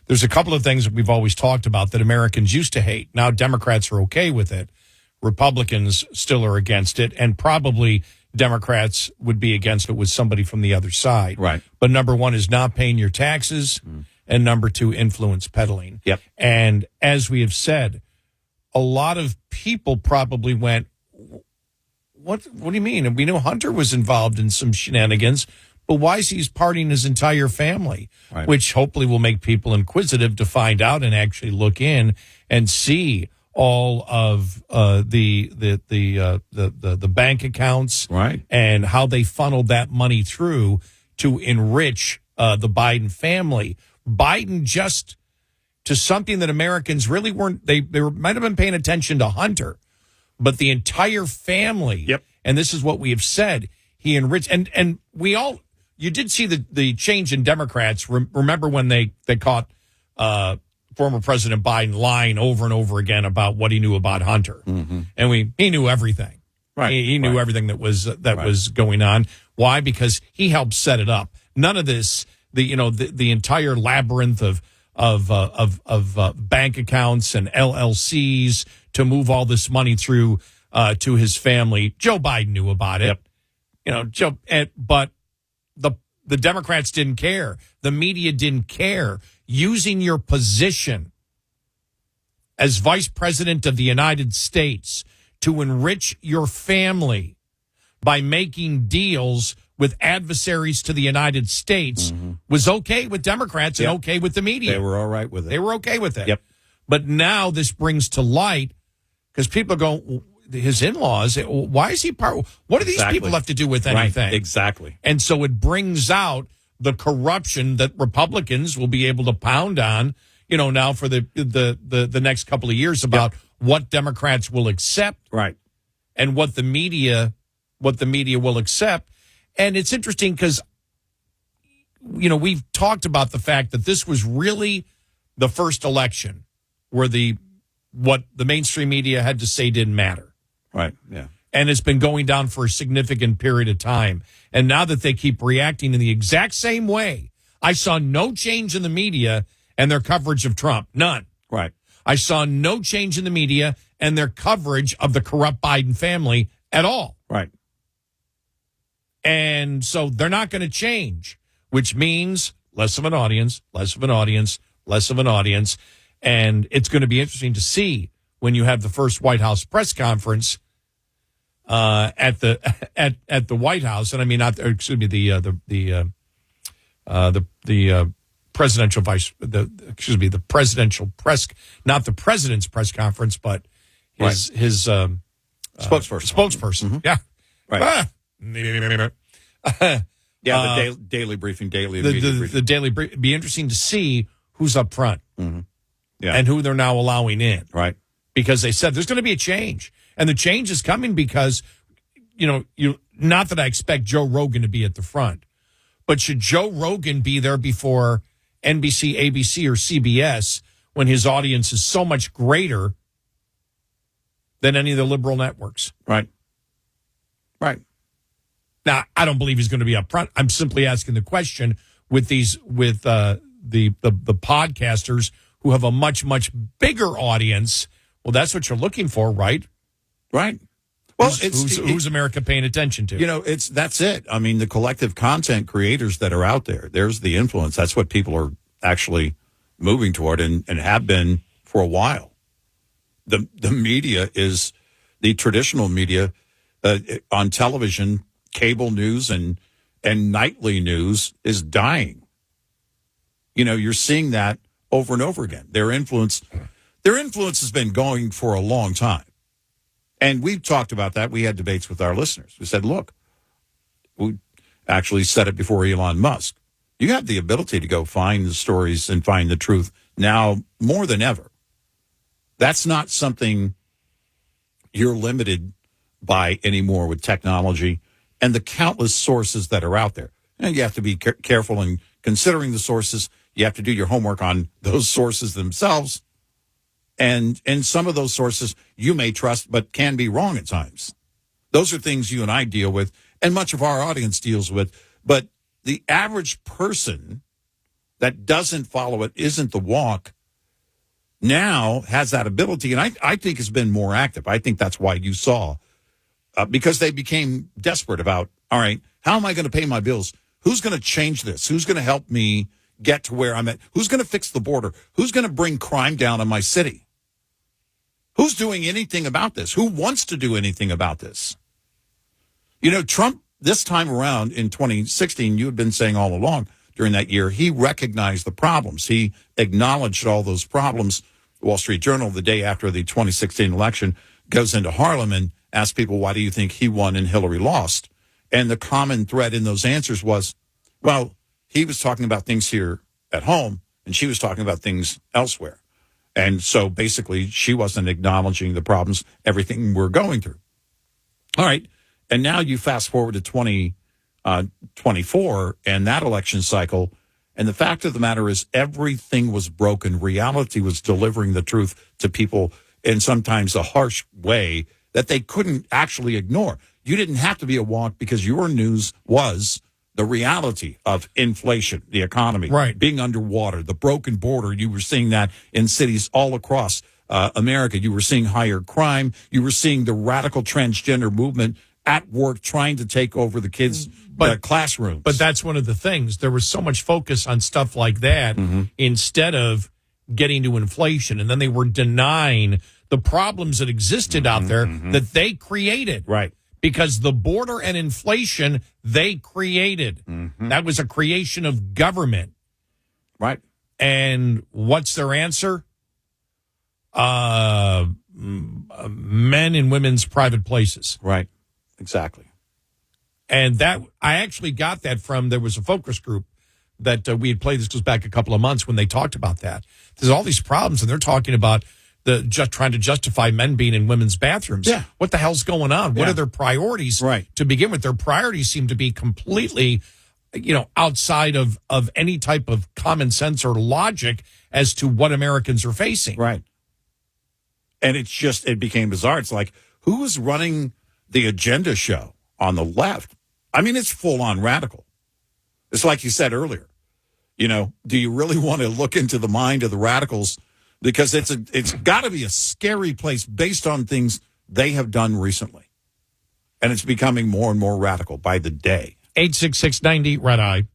[SPEAKER 17] there's a couple of things that we've always talked about that Americans used to hate. Now Democrats are okay with it. Republicans still are against it, and probably Democrats would be against it with somebody from the other side.
[SPEAKER 30] Right.
[SPEAKER 17] But number one is not paying your taxes, and number two, influence peddling.
[SPEAKER 30] Yep.
[SPEAKER 17] And as we have said, a lot of people probably went, what do you mean? And we know Hunter was involved in some shenanigans, but why is he pardoning his entire family?
[SPEAKER 30] Right.
[SPEAKER 17] Which hopefully will make people inquisitive to find out and actually look in and see all of the bank accounts,
[SPEAKER 30] right,
[SPEAKER 17] and how they funneled that money through to enrich the Biden family. Biden just to something that Americans really weren't. They might have been paying attention to Hunter, but the entire family.
[SPEAKER 30] Yep.
[SPEAKER 17] And this is what we have said. He enriched, and we all. You did see the change in Democrats. Remember when they caught former President Biden lying over and over again about what he knew about Hunter, and he knew everything.
[SPEAKER 30] Right,
[SPEAKER 17] he knew everything that was going on. Why? Because he helped set it up. None of this, the entire labyrinth of bank accounts and LLCs to move all this money through to his family. Joe Biden knew about it.
[SPEAKER 30] Yep.
[SPEAKER 17] But the Democrats didn't care. The media didn't care. Using your position as vice president of the United States to enrich your family by making deals with adversaries to the United States was okay with Democrats and okay with the media.
[SPEAKER 30] They were all right with it.
[SPEAKER 17] They were okay with it.
[SPEAKER 30] Yep.
[SPEAKER 17] But now this brings to light, because people go, his in-laws, why is he part? What do these people have to do with anything?
[SPEAKER 30] Right, exactly.
[SPEAKER 17] And so it brings out the corruption that Republicans will be able to pound on, now for the next couple of years about what Democrats will accept,
[SPEAKER 30] right,
[SPEAKER 17] and what the media will accept. And it's interesting because, we've talked about the fact that this was really the first election where what the mainstream media had to say didn't matter.
[SPEAKER 30] Right, yeah.
[SPEAKER 17] And it's been going down for a significant period of time. And now that they keep reacting in the exact same way, I saw no change in the media and their coverage of Trump. None.
[SPEAKER 30] Right.
[SPEAKER 17] I saw no change in the media and their coverage of the corrupt Biden family at all.
[SPEAKER 30] Right.
[SPEAKER 17] And so they're not going to change, which means less of an audience, less of an audience, less of an audience. And it's going to be interesting to see when you have the first White House press conference at the White House, and I mean the presidential the presidential press, not the president's press conference, but his spokesperson. Yeah,
[SPEAKER 30] right.
[SPEAKER 17] The
[SPEAKER 30] daily briefing,
[SPEAKER 17] the daily brief. It'd be interesting to see who's up front,
[SPEAKER 30] yeah,
[SPEAKER 17] and who they're now allowing in,
[SPEAKER 30] right?
[SPEAKER 17] Because they said there's going to be a change. And the change is coming because, not that I expect Joe Rogan to be at the front, but should Joe Rogan be there before NBC, ABC, or CBS when his audience is so much greater than any of the liberal networks?
[SPEAKER 30] Right. Right.
[SPEAKER 17] Now, I don't believe he's going to be up front. I'm simply asking the question with the podcasters who have a much, much bigger audience. Well, that's what you're looking for, right?
[SPEAKER 30] Right. Well,
[SPEAKER 17] who's America paying attention to?
[SPEAKER 30] That's it. I mean, the collective content creators that are out there, there's the influence. That's what people are actually moving toward and have been for a while. The media the traditional media on television, cable news and nightly news is dying. You know, you're seeing that over and over again. Their influence has been going for a long time. And we've talked about that. We had debates with our listeners. We said, look, we actually said it before Elon Musk. You have the ability to go find the stories and find the truth now more than ever. That's not something you're limited by anymore with technology and the countless sources that are out there. And you have to be careful in considering the sources. You have to do your homework on those sources themselves. And some of those sources you may trust, but can be wrong at times. Those are things you and I deal with, and much of our audience deals with. But the average person that doesn't follow it, isn't the walk, now has that ability. And I think has been more active. I think that's why you saw, because they became desperate about, all right, how am I going to pay my bills? Who's going to change this? Who's going to help me get to where I'm at? Who's going to fix the border? Who's going to bring crime down in my city? Who's doing anything about this? Who wants to do anything about this? You know, Trump, this time around in 2016, you had been saying all along during that year, he recognized the problems. He acknowledged all those problems. The Wall Street Journal, the day after the 2016 election, goes into Harlem and asks people, why do you think he won and Hillary lost? And the common thread in those answers was, well, he was talking about things here at home, and she was talking about things elsewhere. And so basically, she wasn't acknowledging the problems, everything we're going through. All right. And now you fast forward to 2024 and that election cycle. And the fact of the matter is everything was broken. Reality was delivering the truth to people in sometimes a harsh way that they couldn't actually ignore. You didn't have to be a walk because your news was the reality of inflation, the economy, being underwater, the broken border. You were seeing that in cities all across America. You were seeing higher crime. You were seeing the radical transgender movement at work trying to take over the kids' classrooms.
[SPEAKER 17] But that's one of the things. There was so much focus on stuff like that instead of getting to inflation. And then they were denying the problems that existed out there that they created.
[SPEAKER 30] Right.
[SPEAKER 17] Because the border and inflation, they created. That was a creation of government.
[SPEAKER 30] Right.
[SPEAKER 17] And what's their answer? Men in women's private places.
[SPEAKER 30] Right. Exactly.
[SPEAKER 17] And that I actually got that from, there was a focus group that we had played. This goes back a couple of months when they talked about that. There's all these problems, and they're talking about just trying to justify men being in women's bathrooms.
[SPEAKER 30] Yeah.
[SPEAKER 17] What the hell's going on? What are their priorities?
[SPEAKER 30] Right.
[SPEAKER 17] To begin with, their priorities seem to be completely, outside of any type of common sense or logic as to what Americans are facing.
[SPEAKER 30] Right. And it became bizarre. It's like, who is running the agenda show on the left? I mean, it's full on radical. It's like you said earlier, do you really want to look into the mind of the radicals? Because it's got to be a scary place based on things they have done recently. And it's becoming more and more radical by the day.
[SPEAKER 17] 866-90-RED-EYE.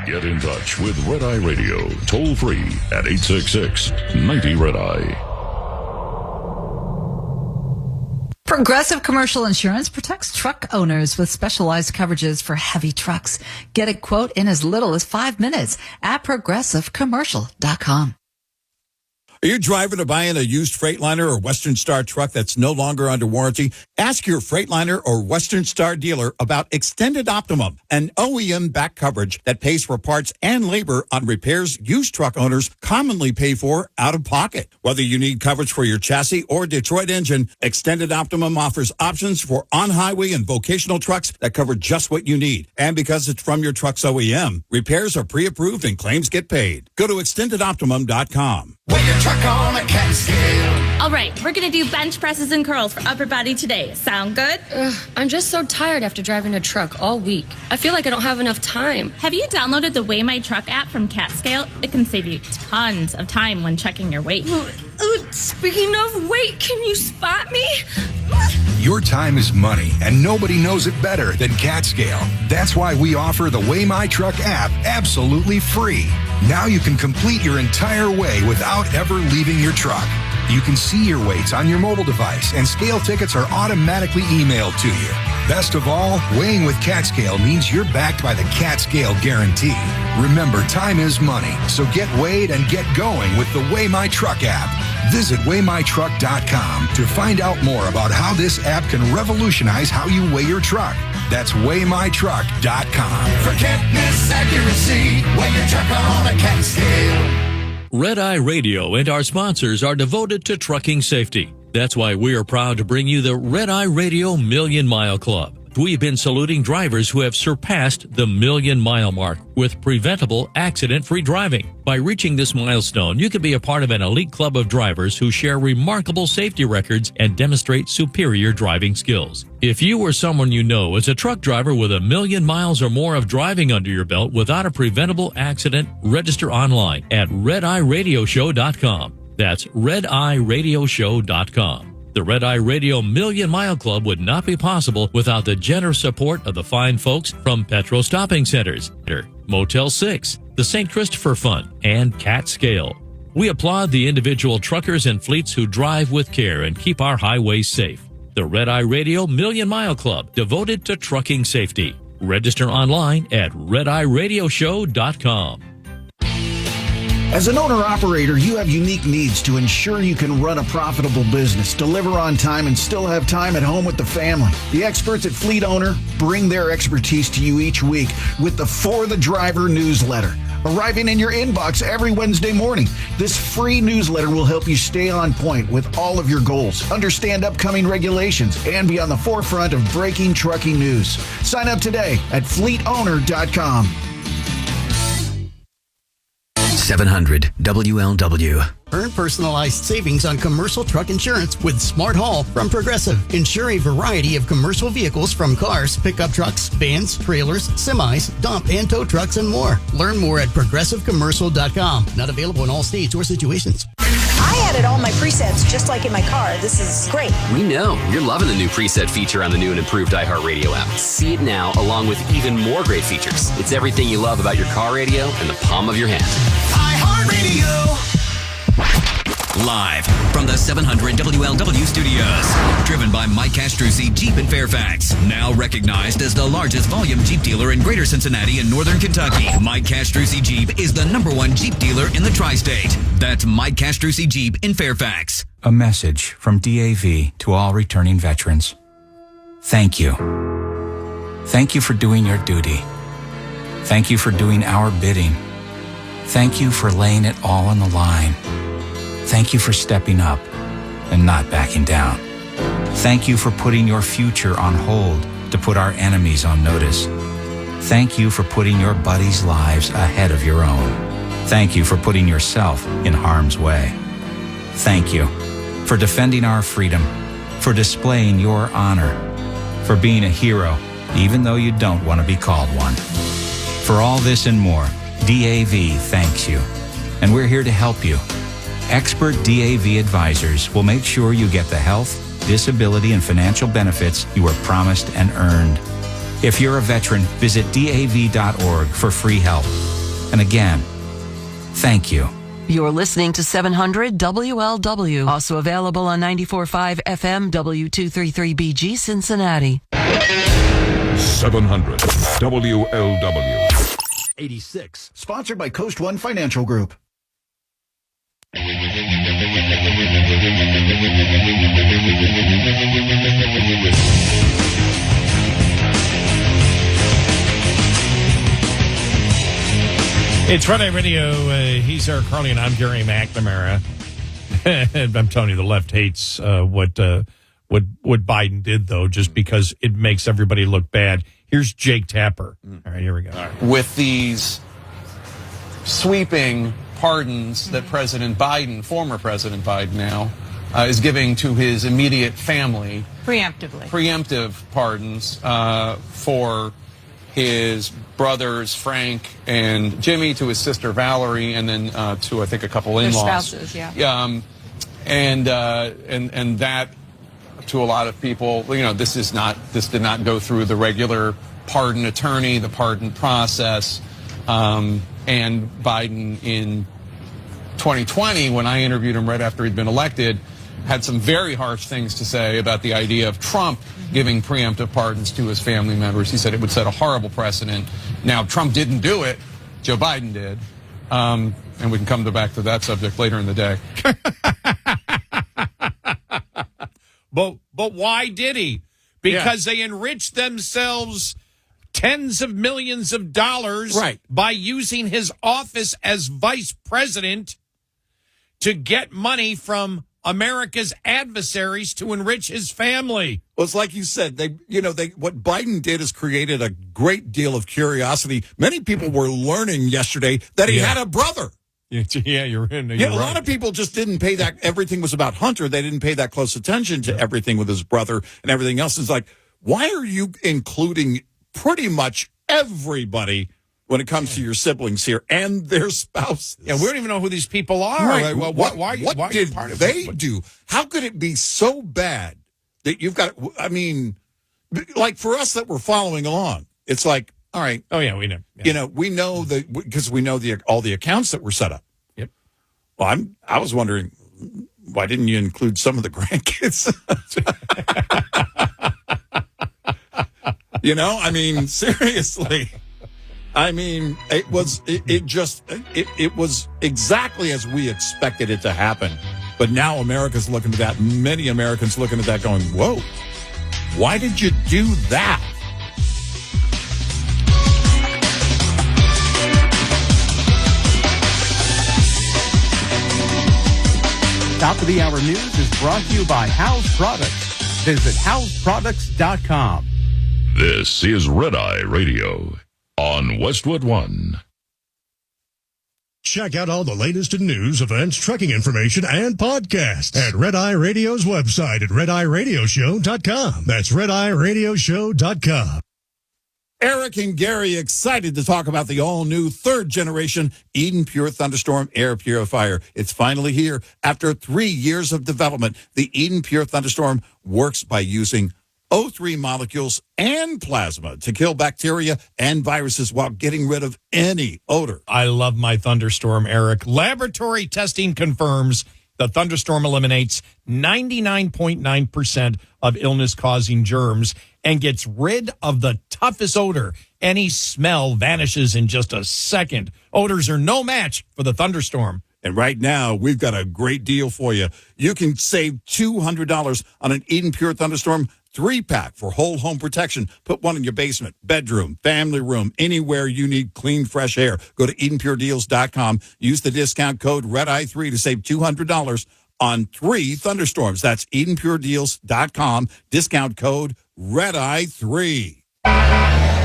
[SPEAKER 1] Get in touch with Red Eye Radio, toll free at 866-90-RED-EYE.
[SPEAKER 13] Progressive Commercial Insurance protects truck owners with specialized coverages for heavy trucks. Get a quote in as little as 5 minutes at progressivecommercial.com.
[SPEAKER 30] Are you driving or buying a used Freightliner or Western Star truck that's no longer under warranty? Ask your Freightliner or Western Star dealer about Extended Optimum, an OEM back coverage that pays for parts and labor on repairs used truck owners commonly pay for out of pocket. Whether you need coverage for your chassis or Detroit engine, Extended Optimum offers options for on-highway and vocational trucks that cover just what you need. And because it's from your truck's OEM, repairs are pre-approved and claims get paid. Go to extendedoptimum.com.
[SPEAKER 14] Weigh your truck on a cat scale.
[SPEAKER 16] All right, we're going to do bench presses and curls for upper body today. Sound good?
[SPEAKER 18] I'm just so tired after driving a truck all week. I feel like I don't have enough time.
[SPEAKER 16] Have you downloaded the Weigh My Truck app from CatScale? It can save you tons of time when checking your weight.
[SPEAKER 18] Speaking of weight, can you spot me?
[SPEAKER 19] Your time is money, and nobody knows it better than CatScale. That's why we offer the Weigh My Truck app absolutely free. Now you can complete your entire weigh without ever leaving your truck. You can see your weights on your mobile device, and scale tickets are automatically emailed to you. Best of all, weighing with CatScale means you're backed by the CatScale Guarantee. Remember, time is money, so get weighed and get going with the Weigh My Truck app. Visit WeighMyTruck.com to find out more about how this app can revolutionize how you weigh your truck. That's WeighMyTruck.com.
[SPEAKER 14] Forget misaccuracy when your truck on a cat scale.
[SPEAKER 4] Red Eye Radio and our sponsors are devoted to trucking safety. That's why we are proud to bring you the Red Eye Radio Million Mile Club. We've been saluting drivers who have surpassed the million-mile mark with preventable, accident-free driving. By reaching this milestone, you can be a part of an elite club of drivers who share remarkable safety records and demonstrate superior driving skills. If you or someone you know is a truck driver with 1 million miles or more of driving under your belt without a preventable accident, register online at RedEyeRadioshow.com. That's RedEyeRadioshow.com. The Red Eye Radio Million Mile Club would not be possible without the generous support of the fine folks from Petro Stopping Centers, Motel 6, the St. Christopher Fund, and CatScale. We applaud the individual truckers and fleets who drive with care and keep our highways safe. The Red Eye Radio Million Mile Club, devoted to trucking safety. Register online at RedEyeRadioshow.com.
[SPEAKER 21] As an owner-operator, you have unique needs to ensure you can run a profitable business, deliver on time, and still have time at home with the family. The experts at Fleet Owner bring their expertise to you each week with the For the Driver newsletter, arriving in your inbox every Wednesday morning. This free newsletter will help you stay on point with all of your goals, understand upcoming regulations, and be on the forefront of breaking trucking news. Sign up today at fleetowner.com.
[SPEAKER 20] 700 WLW.
[SPEAKER 22] Earn personalized savings on commercial truck insurance with Smart Haul from Progressive. Insure a variety of commercial vehicles from cars, pickup trucks, vans, trailers, semis, dump and tow trucks, and more. Learn more at progressivecommercial.com. Not available in all states or situations.
[SPEAKER 23] I added all my presets just like in my car. This is great.
[SPEAKER 20] We know you're loving the new preset feature on the new and improved iHeartRadio app. See it now, along with even more great features. It's everything you love about your car radio in the palm of your hand.
[SPEAKER 14] iHeartRadio.
[SPEAKER 20] Live from the 700 WLW studios. Driven by Mike Castrucci Jeep in Fairfax. Now recognized as the largest volume Jeep dealer in Greater Cincinnati and Northern Kentucky. Mike Castrucci Jeep is the #1 Jeep dealer in the tri-state. That's Mike Castrucci Jeep in Fairfax.
[SPEAKER 24] A message from DAV to all returning veterans. Thank you. Thank you for doing your duty. Thank you for doing our bidding. Thank you for laying it all on the line. Thank you for stepping up and not backing down. Thank you for putting your future on hold to put our enemies on notice. Thank you for putting your buddies' lives ahead of your own. Thank you for putting yourself in harm's way. Thank you for defending our freedom, for displaying your honor, for being a hero, even though you don't want to be called one. For all this and more, DAV thanks you, and we're here to help you. Expert DAV advisors will make sure you get the health, disability, and financial benefits you were promised and earned. If you're a veteran, visit DAV.org for free help. And again, thank you.
[SPEAKER 25] You're listening to 700 WLW, also available on 94.5 FM W233BG Cincinnati.
[SPEAKER 1] 700 WLW.
[SPEAKER 21] 86. Sponsored by Coast One Financial Group.
[SPEAKER 17] It's Friday Radio. He's Eric Carly, and I'm Gary McNamara. I'm telling you, the left hates what Biden did, though, just because it makes everybody look bad. Here's Jake Tapper. All right, here we go.
[SPEAKER 26] With these sweeping pardons that President Biden, former President Biden now, is giving to his immediate family. Preemptive pardons for his brothers, Frank and Jimmy, to his sister Valerie, and then to, I think, a couple in-laws.
[SPEAKER 27] Their spouses, yeah.
[SPEAKER 26] And that, to a lot of people, you know, this did not go through the regular pardon attorney, the pardon process, and Biden, in 2020, when I interviewed him right after he'd been elected, had some very harsh things to say about the idea of Trump giving preemptive pardons to his family members. He said it would set a horrible precedent. Now, Trump didn't do it. Joe Biden did. And we can come back to that subject later in the day.
[SPEAKER 17] But why did he? Because they enriched themselves tens of millions of dollars by using his office as vice president to get money from America's adversaries to enrich his family.
[SPEAKER 30] Well, it's like you said, what Biden did is created a great deal of curiosity. Many people were learning yesterday that he had a brother.
[SPEAKER 17] Yeah, you're in.
[SPEAKER 30] A lot of people just didn't pay that. Everything was about Hunter. They didn't pay that close attention to everything with his brother and everything else. It's like, why are you including pretty much everybody when it comes to your siblings here and their spouses?
[SPEAKER 17] Yeah, we don't even know who these people are.
[SPEAKER 30] Right.
[SPEAKER 17] Well,
[SPEAKER 30] why did they do? How could it be so bad that you've got? I mean, like for us that were following along, it's like, all right.
[SPEAKER 17] Oh yeah, we know. Yeah.
[SPEAKER 30] You know, we know because we know all the accounts that were set up.
[SPEAKER 17] Yep.
[SPEAKER 30] Well, I was wondering, why didn't you include some of the grandkids? I mean, seriously. I mean, it was exactly as we expected it to happen. But now America's looking at that. Many Americans looking at that going, whoa, why did you do that?
[SPEAKER 2] Top of the Hour News is brought to you by House Products. Visit houseproducts.com.
[SPEAKER 1] This is Red Eye Radio on Westwood One.
[SPEAKER 3] Check out all the latest in news, events, trucking information, and podcasts at Red Eye Radio's website at redeyeradioshow.com. That's redeyeradioshow.com.
[SPEAKER 30] Eric and Gary excited to talk about the all-new third-generation Eden Pure Thunderstorm air purifier. It's finally here. After 3 years of development, the Eden Pure Thunderstorm works by using O3 molecules and plasma to kill bacteria and viruses while getting rid of any odor.
[SPEAKER 17] I love my Thunderstorm, Eric. Laboratory testing confirms the Thunderstorm eliminates 99.9% of illness-causing germs and gets rid of the toughest odor. Any smell vanishes in just a second. Odors are no match for the Thunderstorm.
[SPEAKER 30] And right now, we've got a great deal for you. You can save $200 on an Eden Pure Thunderstorm 3-pack for whole home protection. Put one in your basement, bedroom, family room, anywhere you need clean, fresh air. Go to EdenPureDeals.com. Use the discount code REDEYE3 to save $200 on 3 Thunderstorms. That's EdenPureDeals.com. Discount code REDEYE3.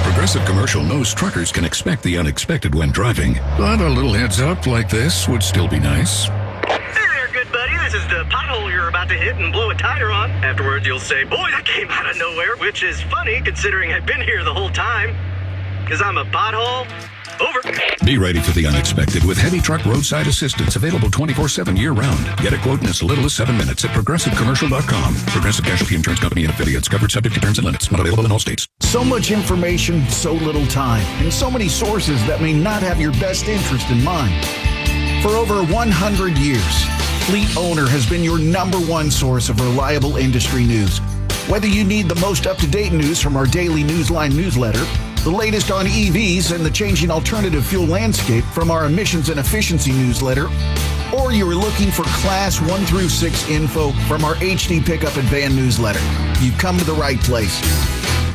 [SPEAKER 1] Progressive Commercial knows truckers can expect the unexpected when driving, but a little heads up like this would still be nice.
[SPEAKER 5] Good buddy, this is the pothole you're about to hit and blow a tire on. Afterwards, you'll say, boy, that came out of nowhere, which is funny considering I've been here the whole time. Because I'm a pothole. Over.
[SPEAKER 1] Be ready for the unexpected with heavy truck roadside assistance available 24/7 year-round. Get a quote in as little as 7 minutes at ProgressiveCommercial.com. Progressive Casualty Insurance Company and affiliates. Covered subject to terms and limits. Not available in all states.
[SPEAKER 21] So much information, so little time, and so many sources that may not have your best interest in mind. For over 100 years, Fleet Owner has been your #1 source of reliable industry news. Whether you need the most up-to-date news from our daily Newsline newsletter, the latest on EVs and the changing alternative fuel landscape from our emissions and efficiency newsletter, or you are looking for Class 1 through 6 info from our HD Pickup and Van newsletter, you've come to the right place.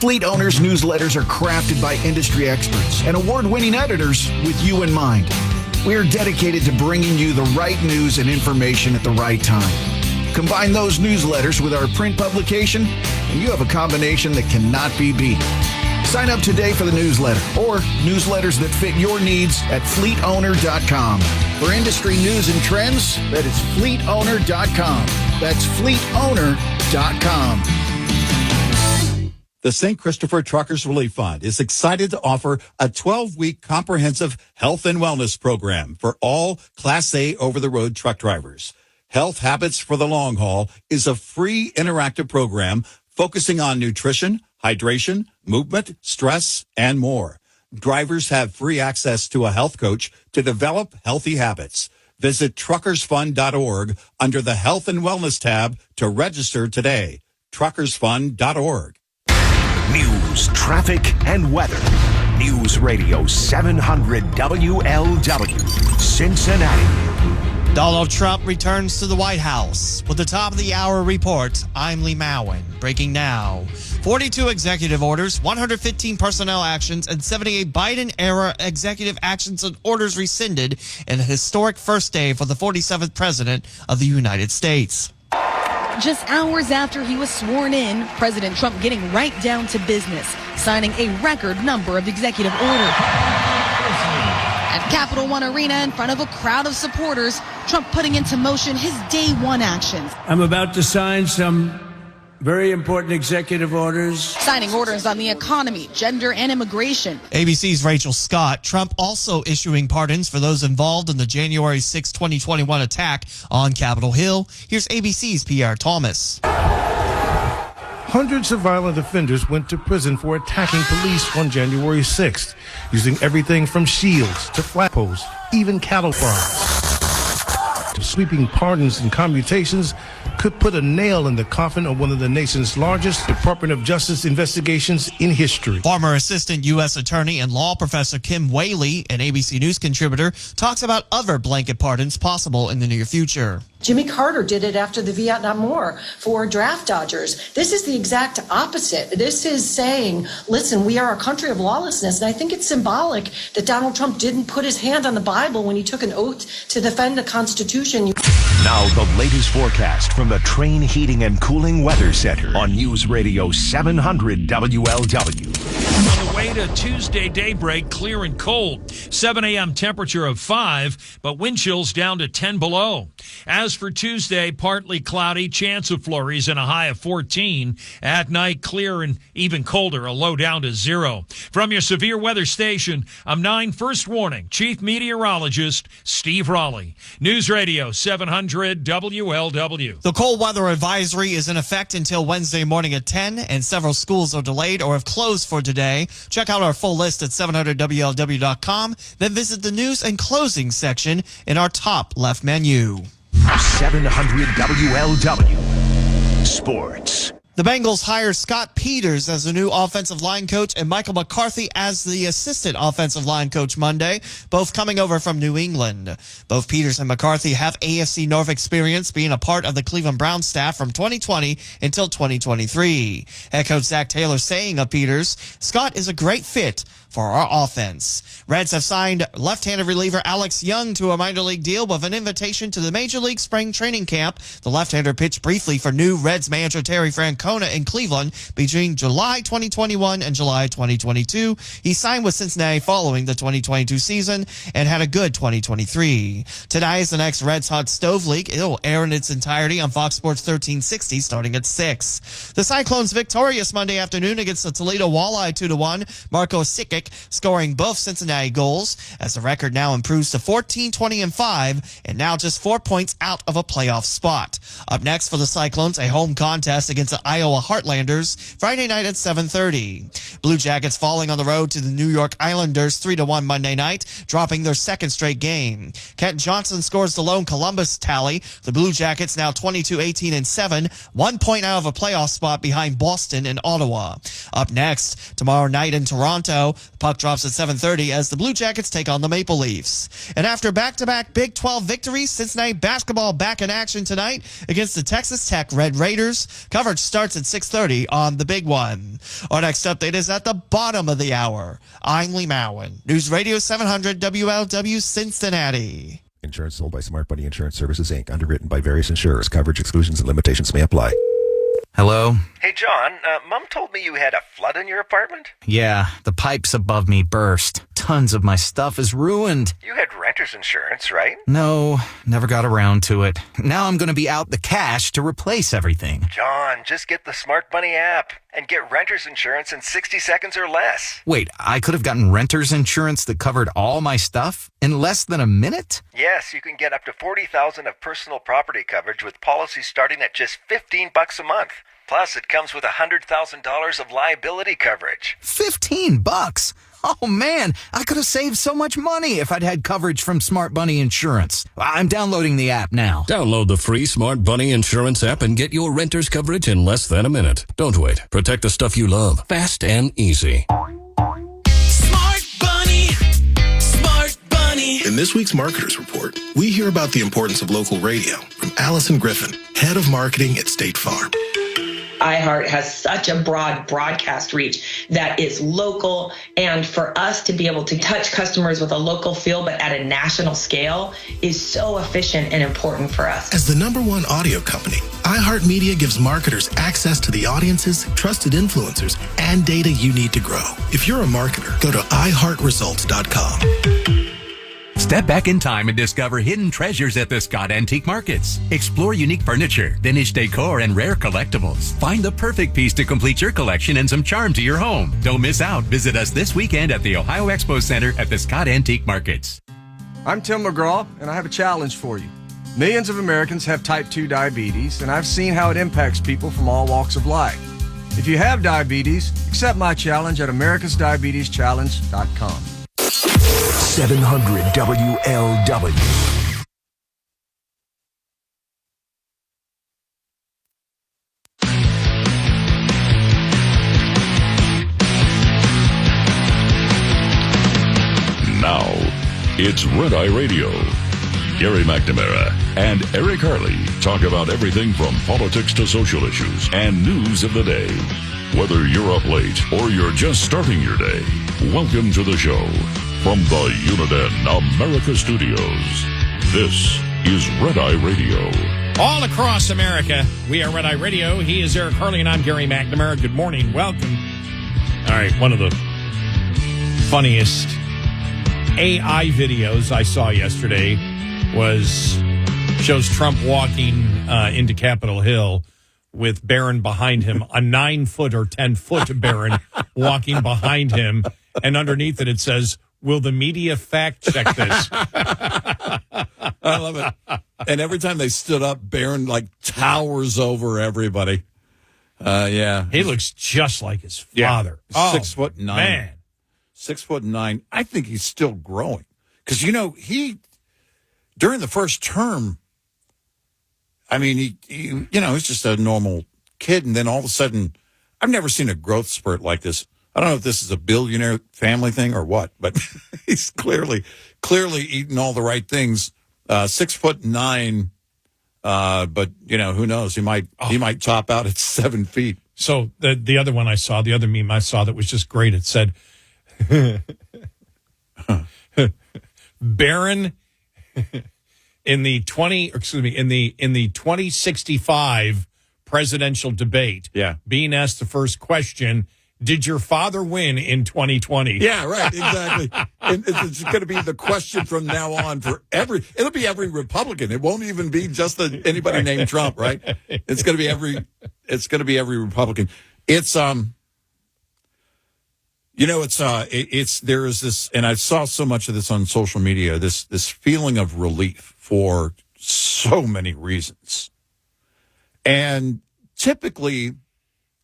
[SPEAKER 21] Fleet Owners newsletters are crafted by industry experts and award-winning editors with you in mind. We are dedicated to bringing you the right news and information at the right time. Combine those newsletters with our print publication, and you have a combination that cannot be beat. Sign up today for the newsletter or newsletters that fit your needs at fleetowner.com. For industry news and trends, that is fleetowner.com. That's fleetowner.com.
[SPEAKER 30] The St. Christopher Truckers Relief Fund is excited to offer a 12-week comprehensive health and wellness program for all Class A over-the-road truck drivers. Health Habits for the Long Haul is a free interactive program focusing on nutrition, hydration, movement, stress, and more. Drivers have free access to a health coach to develop healthy habits. Visit truckersfund.org under the Health and Wellness tab to register today. Truckersfund.org.
[SPEAKER 6] News, traffic, and weather. News Radio 700 WLW, Cincinnati.
[SPEAKER 7] Donald Trump returns to the White House. With the top of the hour report, I'm Lee Mowen. Breaking now. 42 executive orders, 115 personnel actions, and 78 Biden-era executive actions and orders rescinded in a historic first day for the 47th president of the United States.
[SPEAKER 8] Just hours after he was sworn in, President Trump getting right down to business, signing a record number of executive orders. At Capital One Arena in front of a crowd of supporters, Trump putting into motion his day one actions.
[SPEAKER 9] I'm about to sign some very important executive orders.
[SPEAKER 8] Signing orders on the economy, gender, and immigration.
[SPEAKER 7] ABC's Rachel Scott. Trump also issuing pardons for those involved in the January 6, 2021 attack on Capitol Hill. Here's ABC's Pierre Thomas.
[SPEAKER 11] Hundreds of violent offenders went to prison for attacking police on January 6th, using everything from shields to flagpoles, even cattle prods. Sweeping pardons and commutations could put a nail in the coffin of one of the nation's largest Department of Justice investigations in history.
[SPEAKER 7] Former Assistant U.S. Attorney and law professor Kim Whaley, an ABC News contributor, talks about other blanket pardons possible in the near future.
[SPEAKER 23] Jimmy Carter did it after the Vietnam War for draft dodgers. This is the exact opposite. This is saying, listen, we are a country of lawlessness. And I think it's symbolic that Donald Trump didn't put his hand on the Bible when he took an oath to defend the Constitution.
[SPEAKER 6] Now the latest forecast from the Train Heating and Cooling Weather Center on News Radio 700 WLW.
[SPEAKER 12] On the way to Tuesday daybreak, clear and cold. 7 a.m. temperature of 5, but wind chills down to 10 below. As for Tuesday, partly cloudy, chance of flurries and a high of 14. At night, clear and even colder, a low down to 0. From your severe weather station, I'm 9 First Warning Chief Meteorologist Steve Raleigh. News Radio 700 WLW.
[SPEAKER 7] The cold weather advisory is in effect until Wednesday morning at 10, and several schools are delayed or have closed for today. Check out our full list at 700WLW.com, then visit the news and closing section in our top left menu.
[SPEAKER 6] 700 WLW Sports.
[SPEAKER 7] The Bengals hire Scott Peters as the new offensive line coach and Michael McCarthy as the assistant offensive line coach Monday, both coming over from New England. Both Peters and McCarthy have AFC North experience, being a part of the Cleveland Browns staff from 2020 until 2023. Head coach Zach Taylor saying of Peters, Scott is a great fit for our offense. Reds have signed left-handed reliever Alex Young to a minor league deal with an invitation to the Major League Spring Training Camp. The left-hander pitched briefly for new Reds manager Terry Francona in Cleveland between July 2021 and July 2022. He signed with Cincinnati following the 2022 season and had a good 2023. Today is the next Reds Hot Stove League. It will air in its entirety on Fox Sports 1360 starting at 6. The Cyclones victorious Monday afternoon against the Toledo Walleye 2-1. Marco Sikic scoring both Cincinnati goals as the record now improves to 14-20-5 and now just 4 points out of a playoff spot. Up next for the Cyclones, a home contest against the Iowa Heartlanders Friday night at 7:30. Blue Jackets falling on the road to the New York Islanders 3-1 Monday night, dropping their second straight game. Kent Johnson scores the lone Columbus tally. The Blue Jackets now 22-18-7, 1 point out of a playoff spot behind Boston and Ottawa. Up next, tomorrow night in Toronto, the puck drops at 7:30 as the Blue Jackets take on the Maple Leafs. And after back-to-back Big 12 victories, Cincinnati basketball back in action tonight against the Texas Tech Red Raiders. Coverage starts at 6:30 on the Big One. Our next update is at the bottom of the hour. I'm Lee Mowen, News Radio 700 WLW Cincinnati.
[SPEAKER 15] Insurance sold by Smart Money Insurance Services, Inc., underwritten by various insurers. Coverage exclusions and limitations may apply.
[SPEAKER 27] Hello?
[SPEAKER 28] Hey, John, Mom told me you had a flood in your apartment?
[SPEAKER 27] Yeah, the pipes above me burst. Tons of my stuff is ruined.
[SPEAKER 28] You had renter's insurance, right?
[SPEAKER 27] No, never got around to it. Now I'm going to be out the cash to replace everything.
[SPEAKER 28] John, just get the Smart Money app and get renter's insurance in 60 seconds or less.
[SPEAKER 27] Wait, I could have gotten renter's insurance that covered all my stuff in less than a minute?
[SPEAKER 28] Yes, you can get up to $40,000 of personal property coverage with policies starting at just $15 a month. Plus, it comes with $100,000 of liability coverage.
[SPEAKER 27] $15? Oh, man, I could have saved so much money if I'd had coverage from Smart Bunny Insurance. I'm downloading the app now.
[SPEAKER 4] Download the free Smart Bunny Insurance app and get your renter's coverage in less than a minute. Don't wait. Protect the stuff you love. Fast and easy.
[SPEAKER 10] Smart Bunny. Smart Bunny.
[SPEAKER 13] In this week's Marketers Report, we hear about the importance of local radio from Allison Griffin, head of marketing at State Farm.
[SPEAKER 14] iHeart has such a broad broadcast reach that is local, and for us to be able to touch customers with a local feel but at a national scale is so efficient and important for us.
[SPEAKER 13] As the #1 audio company, iHeartMedia gives marketers access to the audiences, trusted influencers, and data you need to grow. If you're a marketer, go to iHeartResults.com.
[SPEAKER 16] Step back in time and discover hidden treasures at the Scott Antique Markets. Explore unique furniture, vintage decor, and rare collectibles. Find the perfect piece to complete your collection and some charm to your home. Don't miss out. Visit us this weekend at the Ohio Expo Center at the Scott Antique Markets.
[SPEAKER 18] I'm Tim McGraw, and I have a challenge for you. Millions of Americans have type 2 diabetes, and I've seen how it impacts people from all walks of life. If you have diabetes, accept my challenge at americasdiabeteschallenge.com.
[SPEAKER 6] 700 WLW.
[SPEAKER 1] Now, it's Red Eye Radio. Gary McNamara and Eric Harley talk about everything from politics to social issues and news of the day. Whether you're up late or you're just starting your day, welcome to the show. From the Uniden America Studios, this is Red Eye Radio.
[SPEAKER 17] All across America, we are Red Eye Radio. He is Eric Harley, and I'm Gary McNamara. Good morning. Welcome. All right, one of the funniest AI videos I saw yesterday shows Trump walking into Capitol Hill with Barron behind him, a 9-foot or 10-foot Barron walking behind him, and underneath it says, "Will the media fact check this?"
[SPEAKER 30] I love it. And every time they stood up, Barron towers over everybody. Yeah.
[SPEAKER 17] He looks just like his father.
[SPEAKER 30] Yeah. 6'9".
[SPEAKER 17] Man.
[SPEAKER 30] 6'9". I think he's still growing. Because, he, during the first term, he's just a normal kid. And then all of a sudden, I've never seen a growth spurt like this. I don't know if this is a billionaire family thing or what, but he's clearly eating all the right things. 6'9", but who knows? He might top out at 7 feet.
[SPEAKER 17] So the other one I saw, the other meme I saw that was just great. It said, Barron in the 2065 presidential debate.
[SPEAKER 30] Yeah,
[SPEAKER 17] being asked the first question. Did your father win in 2020?
[SPEAKER 30] Yeah, right, exactly. And it's going to be the question from now on for it'll be every Republican. It won't even be just anybody named Trump, right? It's going to be every Republican. It's there is this, and I saw so much of this on social media, this feeling of relief for so many reasons. And typically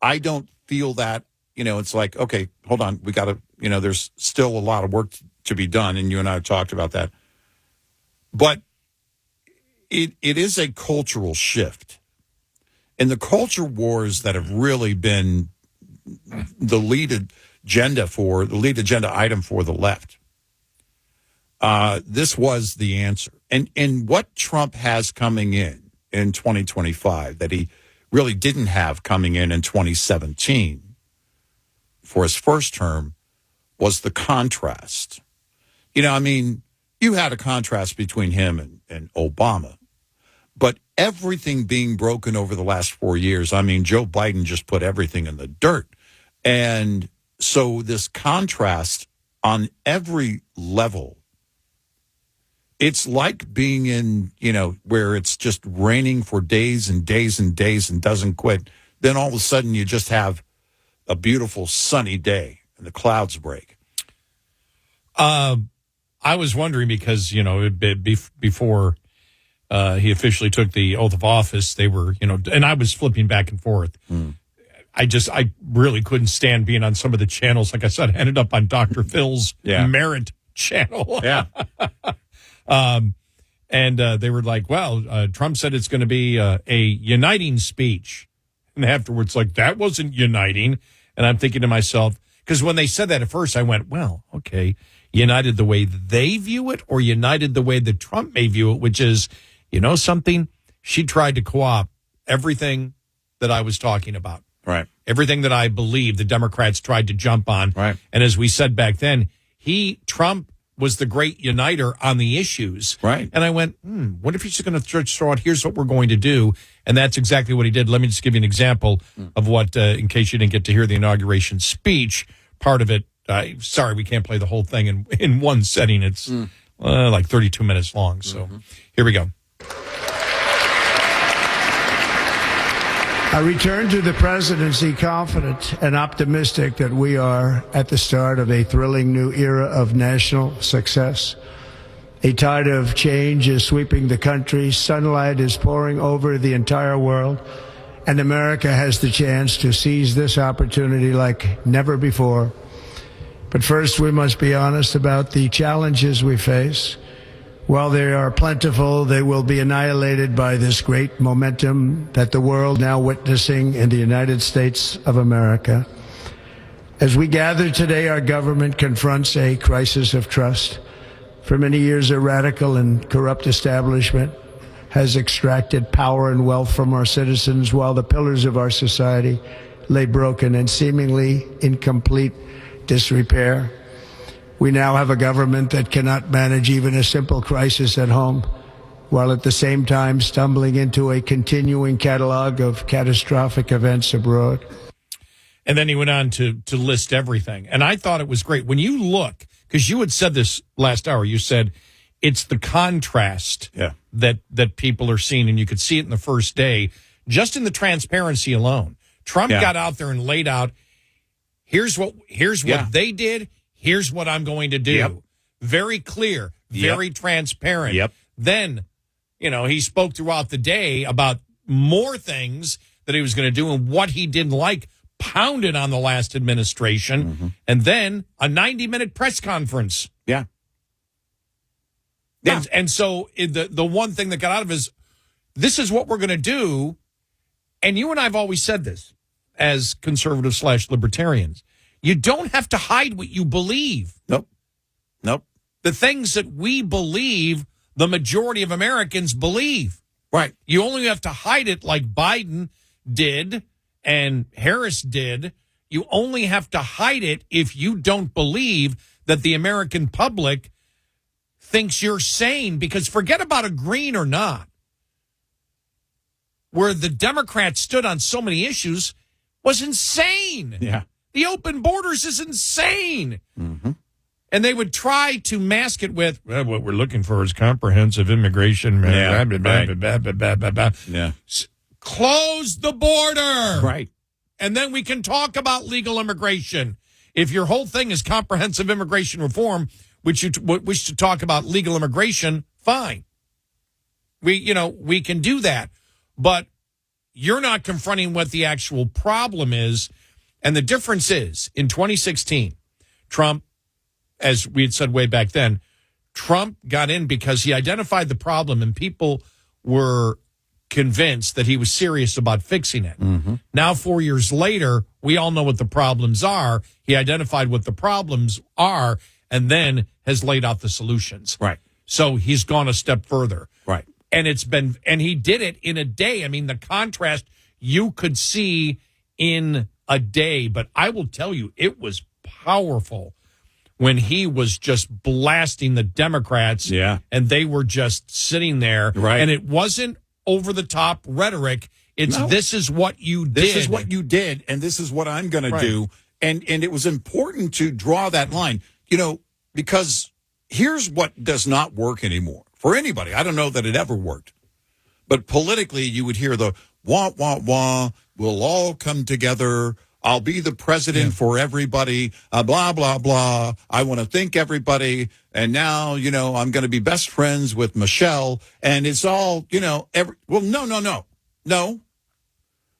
[SPEAKER 30] I don't feel that. It's like, okay, hold on. We got to, there's still a lot of work to be done. And you and I have talked about that. But it is a cultural shift. And the culture wars that have really been the lead agenda item for the left. This was the answer. And what Trump has coming in 2025 that he really didn't have coming in 2017 for his first term was the contrast. You had a contrast between him and Obama, but everything being broken over the last 4 years, Joe Biden just put everything in the dirt. And so this contrast on every level, it's like being in, where it's just raining for days and days and days and doesn't quit. Then all of a sudden you just have a beautiful sunny day and the clouds break.
[SPEAKER 17] I was wondering because, before he officially took the oath of office, they were, and I was flipping back and forth. I really couldn't stand being on some of the channels. Like I said, I ended up on Dr. Phil's Merit channel.
[SPEAKER 30] Yeah.
[SPEAKER 17] And they were like, well, Trump said it's going to be a uniting speech. And afterwards, like, that wasn't uniting. And I'm thinking to myself, because when they said that at first, I went, well, okay, united the way they view it or united the way that Trump may view it, which is, you know something? She tried to co-opt everything that I was talking about.
[SPEAKER 30] Right.
[SPEAKER 17] Everything that I believe the Democrats tried to jump on.
[SPEAKER 30] Right.
[SPEAKER 17] And as we said back then, Trump was the great uniter on the issues.
[SPEAKER 30] Right.
[SPEAKER 17] And I went, what if he's just going to throw out, here's what we're going to do. And that's exactly what he did. Let me just give you an example of what, in case you didn't get to hear the inauguration speech, part of it. Sorry, we can't play the whole thing in one setting. It's like 32 minutes long. So here we go.
[SPEAKER 9] I return to the presidency confident and optimistic that we are at the start of a thrilling new era of national success. A tide of change is sweeping the country. Sunlight is pouring over the entire world. And America has the chance to seize this opportunity like never before. But first, we must be honest about the challenges we face. While they are plentiful, they will be annihilated by this great momentum that the world now witnessing in the United States of America. As we gather today, our government confronts a crisis of trust. For many years, a radical and corrupt establishment has extracted power and wealth from our citizens while the pillars of our society lay broken and seemingly in complete disrepair. We now have a government that cannot manage even a simple crisis at home, while at the same time stumbling into a continuing catalog of catastrophic events abroad.
[SPEAKER 17] And then he went on to list everything. And I thought it was great. When you look, because you had said this last hour, you said it's the contrast that people are seeing, and you could see it in the first day, just in the transparency alone. Trump got out there and laid out, here's what they did. Here's what I'm going to do.
[SPEAKER 30] Yep.
[SPEAKER 17] Very clear, very transparent.
[SPEAKER 30] Yep.
[SPEAKER 17] Then, he spoke throughout the day about more things that he was going to do and what he didn't like, pounded on the last administration, and then a 90-minute press conference.
[SPEAKER 30] Yeah.
[SPEAKER 17] And so the one thing that got out of it is, this is what we're going to do. And you and I have always said this as conservatives / libertarians. You don't have to hide what you believe.
[SPEAKER 30] Nope.
[SPEAKER 17] The things that we believe, the majority of Americans believe.
[SPEAKER 30] Right.
[SPEAKER 17] You only have to hide it like Biden did and Harris did. You only have to hide it if you don't believe that the American public thinks you're sane, because forget about agreeing or not. Where the Democrats stood on so many issues was insane.
[SPEAKER 30] Yeah.
[SPEAKER 17] The open borders is insane. And they would try to mask it with, well, what we're looking for is comprehensive immigration.
[SPEAKER 30] Yeah,
[SPEAKER 17] Close the border.
[SPEAKER 30] Right.
[SPEAKER 17] And then we can talk about legal immigration. If your whole thing is comprehensive immigration reform, which you wish to talk about legal immigration, fine. We can do that. But you're not confronting what the actual problem is. And the difference is, in 2016, Trump, as we had said way back then, Trump got in because he identified the problem and people were convinced that he was serious about fixing it. Now, 4 years later, we all know what the problems are. He identified what the problems are and then has laid out the solutions.
[SPEAKER 30] Right.
[SPEAKER 17] So he's gone a step further.
[SPEAKER 30] Right.
[SPEAKER 17] And he did it in a day. I mean, the contrast you could see in a day, but I will tell you, it was powerful when he was just blasting the Democrats.
[SPEAKER 30] Yeah.
[SPEAKER 17] And they were just sitting there.
[SPEAKER 30] Right.
[SPEAKER 17] And it wasn't over the top rhetoric. It's this is what you did.
[SPEAKER 30] This is what you did, and this is what I'm going to do. And it was important to draw that line, because here's what does not work anymore for anybody. I don't know that it ever worked. But politically, you would hear the wah, wah, wah, we'll all come together. I'll be the president for everybody, blah, blah, blah. I want to thank everybody. And now, I'm going to be best friends with Michelle. And it's all, no.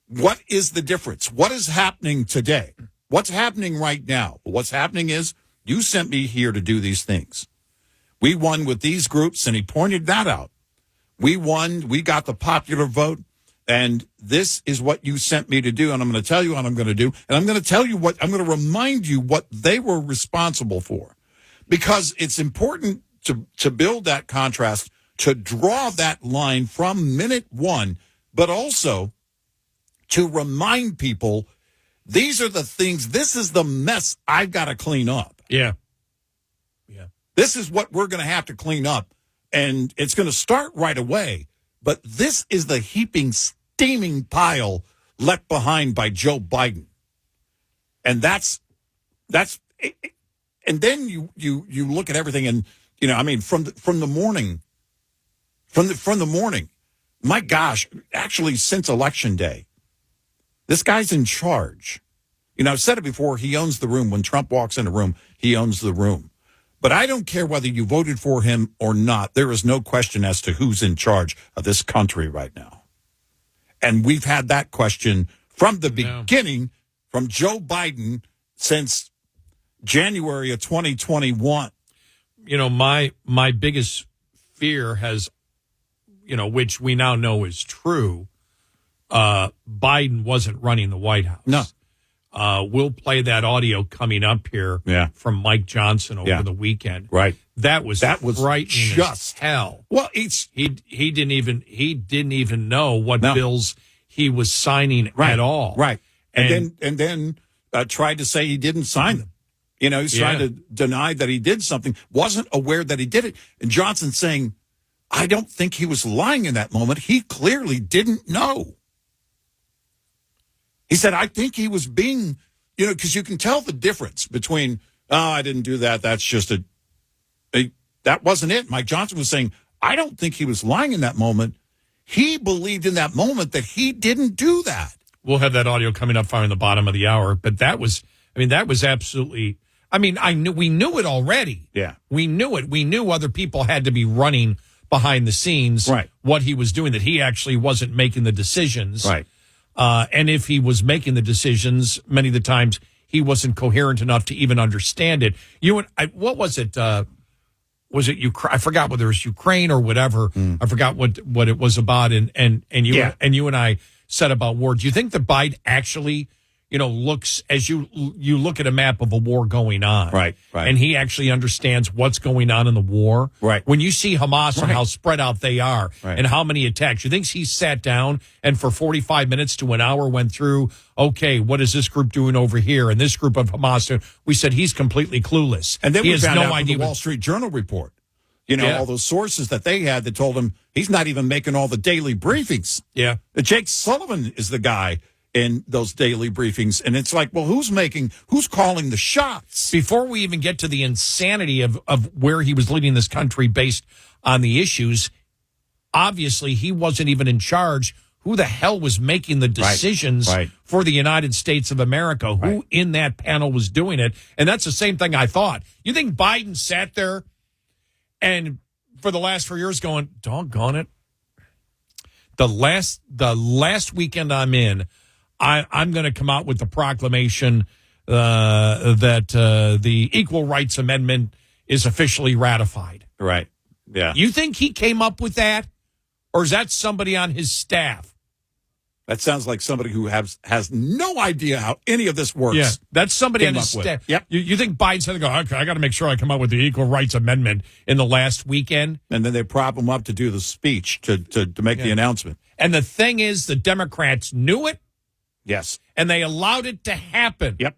[SPEAKER 30] what is the difference? What is happening today? What's happening right now? What's happening is you sent me here to do these things. We won with these groups, and he pointed that out. We won. We got the popular vote, and this is what you sent me to do, and I'm going to tell you what I'm going to do, and I'm going to tell you what I'm going to remind you what they were responsible for, because it's important to build that contrast, to draw that line from minute one, but also to remind people these are the things, this is the mess I've got to clean up.
[SPEAKER 17] Yeah.
[SPEAKER 30] This is what we're going to have to clean up, and it's going to start right away. But this is the heaping, steaming pile left behind by Joe Biden, and that's, and then you look at everything, and I mean, from the morning, my gosh, actually since Election Day, this guy's in charge. I've said it before. He owns the room. When Trump walks in a room, he owns the room. But I don't care whether you voted for him or not. There is no question as to who's in charge of this country right now. And we've had that question from the beginning, from Joe Biden since January of 2021.
[SPEAKER 17] My biggest fear has, which we now know is true, Biden wasn't running the White House.
[SPEAKER 30] No.
[SPEAKER 17] We'll play that audio coming up here from Mike Johnson over the weekend.
[SPEAKER 30] Right.
[SPEAKER 17] That was frightening
[SPEAKER 30] just
[SPEAKER 17] as hell.
[SPEAKER 30] Well,
[SPEAKER 17] he didn't even know what bills he was signing at all.
[SPEAKER 30] Right. And then tried to say he didn't sign them. He's trying to deny that he did something, wasn't aware that he did it. And Johnson saying, I don't think he was lying in that moment. He clearly didn't know. He said, I think he was being, because you can tell the difference between, I didn't do that. That's just that wasn't it. Mike Johnson was saying, I don't think he was lying in that moment. He believed in that moment that he didn't do that.
[SPEAKER 17] We'll have that audio coming up in the bottom of the hour. But that was absolutely, we knew it already.
[SPEAKER 30] Yeah.
[SPEAKER 17] We knew it. We knew other people had to be running behind the scenes,
[SPEAKER 30] right,
[SPEAKER 17] what he was doing, that he actually wasn't making the decisions.
[SPEAKER 30] Right.
[SPEAKER 17] And if he was making the decisions, many of the times he wasn't coherent enough to even understand it. What was it? Was it Ukraine? I forgot whether it was Ukraine or whatever. I forgot what it was about. And you and I said about war. Do you think that Biden actually, looks, as you look at a map of a war going on,
[SPEAKER 30] right,
[SPEAKER 17] and he actually understands what's going on in the war,
[SPEAKER 30] right?
[SPEAKER 17] When you see Hamas and how spread out they are,
[SPEAKER 30] right,
[SPEAKER 17] and how many attacks, you think he sat down and for 45 minutes to an hour went through, okay, what is this group doing over here, and this group of Hamas doing? We said he's completely clueless,
[SPEAKER 30] and then
[SPEAKER 17] he
[SPEAKER 30] we
[SPEAKER 17] has
[SPEAKER 30] found
[SPEAKER 17] no
[SPEAKER 30] out
[SPEAKER 17] idea.
[SPEAKER 30] The Wall Street Journal report, all those sources that they had that told him he's not even making all the daily briefings.
[SPEAKER 17] Yeah,
[SPEAKER 30] Jake Sullivan is the guy in those daily briefings. And it's like, well, who's calling the shots?
[SPEAKER 17] Before we even get to the insanity of where he was leading this country based on the issues, obviously he wasn't even in charge. Who the hell was making the decisions for the United States of America? Who in that panel was doing it? And that's the same thing I thought. You think Biden sat there and for the last 4 years going, doggone it. The last weekend I'm in, I'm going to come out with the proclamation that the Equal Rights Amendment is officially ratified.
[SPEAKER 30] Right. Yeah.
[SPEAKER 17] You think he came up with that? Or is that somebody on his staff?
[SPEAKER 30] That sounds like somebody who has no idea how any of this works.
[SPEAKER 17] Yeah, that's somebody on his staff.
[SPEAKER 30] Yep.
[SPEAKER 17] You think Biden's going to go, okay, I got to make sure I come up with the Equal Rights Amendment in the last weekend?
[SPEAKER 30] And then they prop him up to do the speech, to make the announcement.
[SPEAKER 17] And the thing is, the Democrats knew it.
[SPEAKER 30] Yes.
[SPEAKER 17] And they allowed it to happen.
[SPEAKER 30] Yep.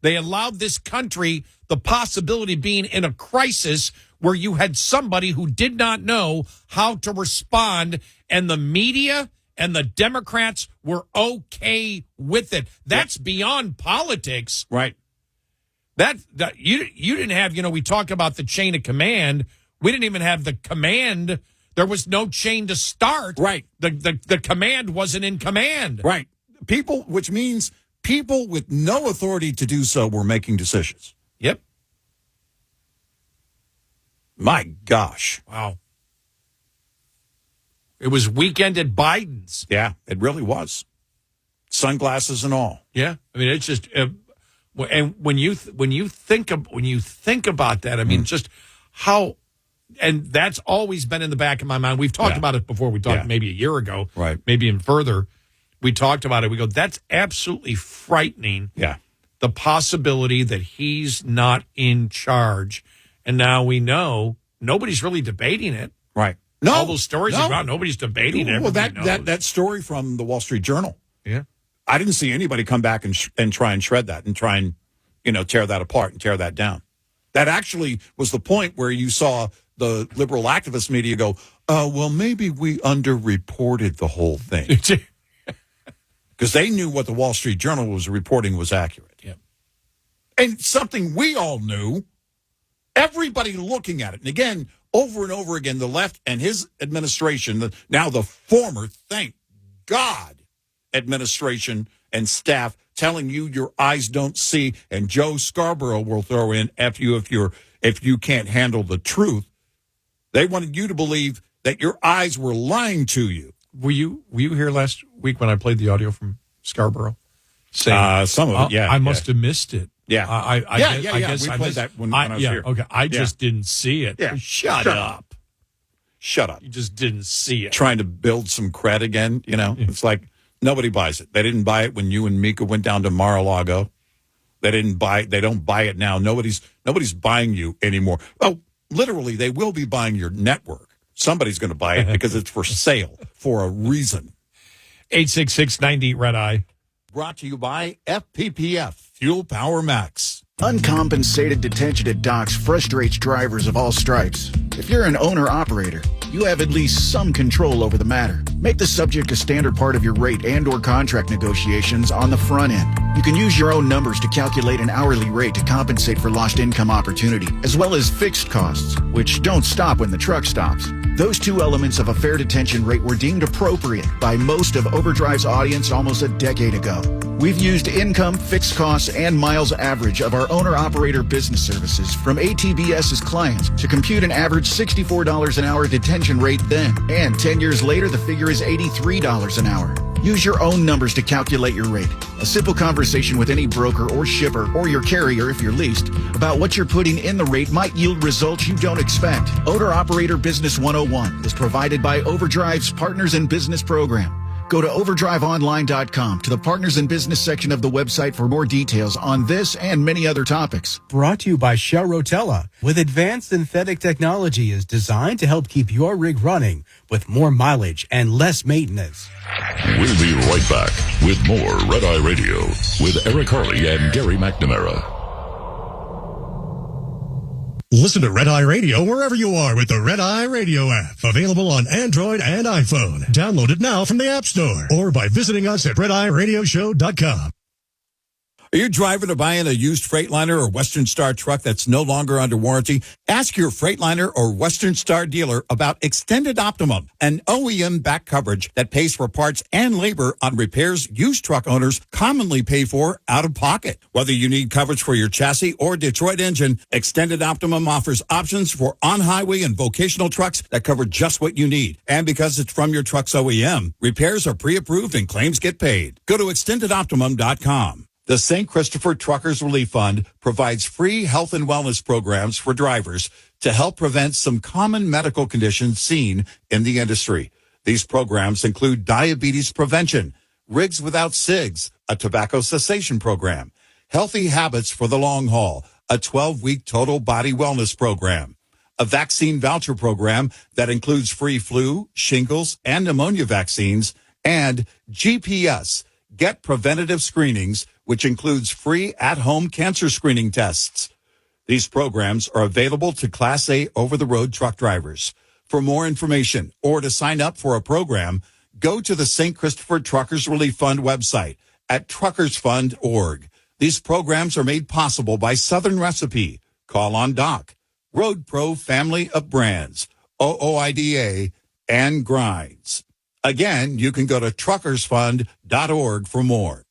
[SPEAKER 17] They allowed this country the possibility of being in a crisis where you had somebody who did not know how to respond, and the media and the Democrats were okay with it. That's beyond politics.
[SPEAKER 30] Right.
[SPEAKER 17] That you didn't have, we talk about the chain of command. We didn't even have the command. There was no chain to start.
[SPEAKER 30] Right.
[SPEAKER 17] The command wasn't in command.
[SPEAKER 30] Right. Which means people with no authority to do so were making decisions.
[SPEAKER 17] Yep.
[SPEAKER 30] My gosh.
[SPEAKER 17] Wow. It was weekend at Biden's.
[SPEAKER 30] Yeah, it really was. sunglasses and all.
[SPEAKER 17] Yeah, I mean, it's just, and when you think about that, I mean, just how, and that's always been in the back of my mind. We've talked about it before. We talked maybe a year ago,
[SPEAKER 30] right?
[SPEAKER 17] Maybe even further. We talked about it. We go, that's absolutely frightening.
[SPEAKER 30] Yeah,
[SPEAKER 17] the possibility that he's not in charge, and now we know nobody's really debating it,
[SPEAKER 30] right? No,
[SPEAKER 17] all those stories about nobody's debating it.
[SPEAKER 30] Well, that story from the Wall Street Journal.
[SPEAKER 17] Yeah.
[SPEAKER 30] I didn't see anybody come back and try and shred that and try and, tear that apart and tear that down. That actually was the point where you saw the liberal activist media go, well, maybe we underreported the whole thing. Because they knew what the Wall Street Journal was reporting was accurate.
[SPEAKER 17] Yeah.
[SPEAKER 30] And something we all knew, everybody looking at it. And again, over and over again, the left and his administration, now the former, thank God, administration and staff telling you your eyes don't see, and Joe Scarborough will throw in after you if you can't handle the truth. They wanted you to believe that your eyes were lying to you.
[SPEAKER 17] Were you here last week when I played the audio from Scarborough? Saying,
[SPEAKER 30] some of it, yeah.
[SPEAKER 17] I must have missed it.
[SPEAKER 30] Yeah.
[SPEAKER 17] I guess
[SPEAKER 30] we
[SPEAKER 17] I
[SPEAKER 30] played
[SPEAKER 17] missed
[SPEAKER 30] that when I was here.
[SPEAKER 17] Okay, I just didn't see it.
[SPEAKER 30] Yeah. Shut up. Shut up.
[SPEAKER 17] You just didn't see it.
[SPEAKER 30] Trying to build some cred again, It's like nobody buys it. They didn't buy it when you and Mika went down to Mar-a-Lago. They don't buy it now. Nobody's buying you anymore. Oh, literally, they will be buying your network. Somebody's going to buy it because it's for sale for a reason.
[SPEAKER 17] 866-90 Red Eye.
[SPEAKER 30] Brought to you by FPPF, Fuel Power Max.
[SPEAKER 21] Uncompensated detention at docks frustrates drivers of all stripes. If you're an owner-operator, you have at least some control over the matter. Make the subject a standard part of your rate and/or contract negotiations on the front end. You can use your own numbers to calculate an hourly rate to compensate for lost income opportunity, as well as fixed costs, which don't stop when the truck stops. Those two elements of a fair detention rate were deemed appropriate by most of Overdrive's audience almost a decade ago. We've used income, fixed costs, and miles average of our owner-operator business services from ATBS's clients to compute an average $64 an hour detention rate then. And 10 years later, the figure is $83 an hour. Use your own numbers to calculate your rate. A simple conversation with any broker or shipper or your carrier if you're leased about what you're putting in the rate might yield results you don't expect. Owner-Operator Business 101 is provided by Overdrive's Partners in Business program. Go to overdriveonline.com to the Partners in Business section of the website for more details on this and many other topics.
[SPEAKER 2] Brought to you by Shell Rotella. With advanced synthetic technology is designed to help keep your rig running with more mileage and less maintenance.
[SPEAKER 1] We'll be right back with more Red Eye Radio with Eric Harley and Gary McNamara.
[SPEAKER 3] Listen to Red Eye Radio wherever you are with the Red Eye Radio app. Available on Android and iPhone. Download it now from the App Store or by visiting us at redeyeradioshow.com.
[SPEAKER 30] Are you driving or buying a used Freightliner or Western Star truck that's no longer under warranty? Ask your Freightliner or Western Star dealer about Extended Optimum, an OEM-backed coverage that pays for parts and labor on repairs used truck owners commonly pay for out of pocket. Whether you need coverage for your chassis or Detroit engine, Extended Optimum offers options for on-highway and vocational trucks that cover just what you need. And because it's from your truck's OEM, repairs are pre-approved and claims get paid. Go to extendedoptimum.com. The St. Christopher Truckers Relief Fund provides free health and wellness programs for drivers to help prevent some common medical conditions seen in the industry. These programs include diabetes prevention, Rigs Without Cigs, a tobacco cessation program, Healthy Habits for the Long Haul, a 12-week total body wellness program, a vaccine voucher program that includes free flu, shingles, and pneumonia vaccines, and GPS, Get Preventative Screenings, which includes free at-home cancer screening tests. These programs are available to Class A over-the-road truck drivers. For more information or to sign up for a program, go to the St. Christopher Truckers Relief Fund website at truckersfund.org. These programs are made possible by Southern Recipe, Call on Doc, Road Pro Family of Brands, OOIDA, and Grinds. Again, you can go to truckersfund.org for more.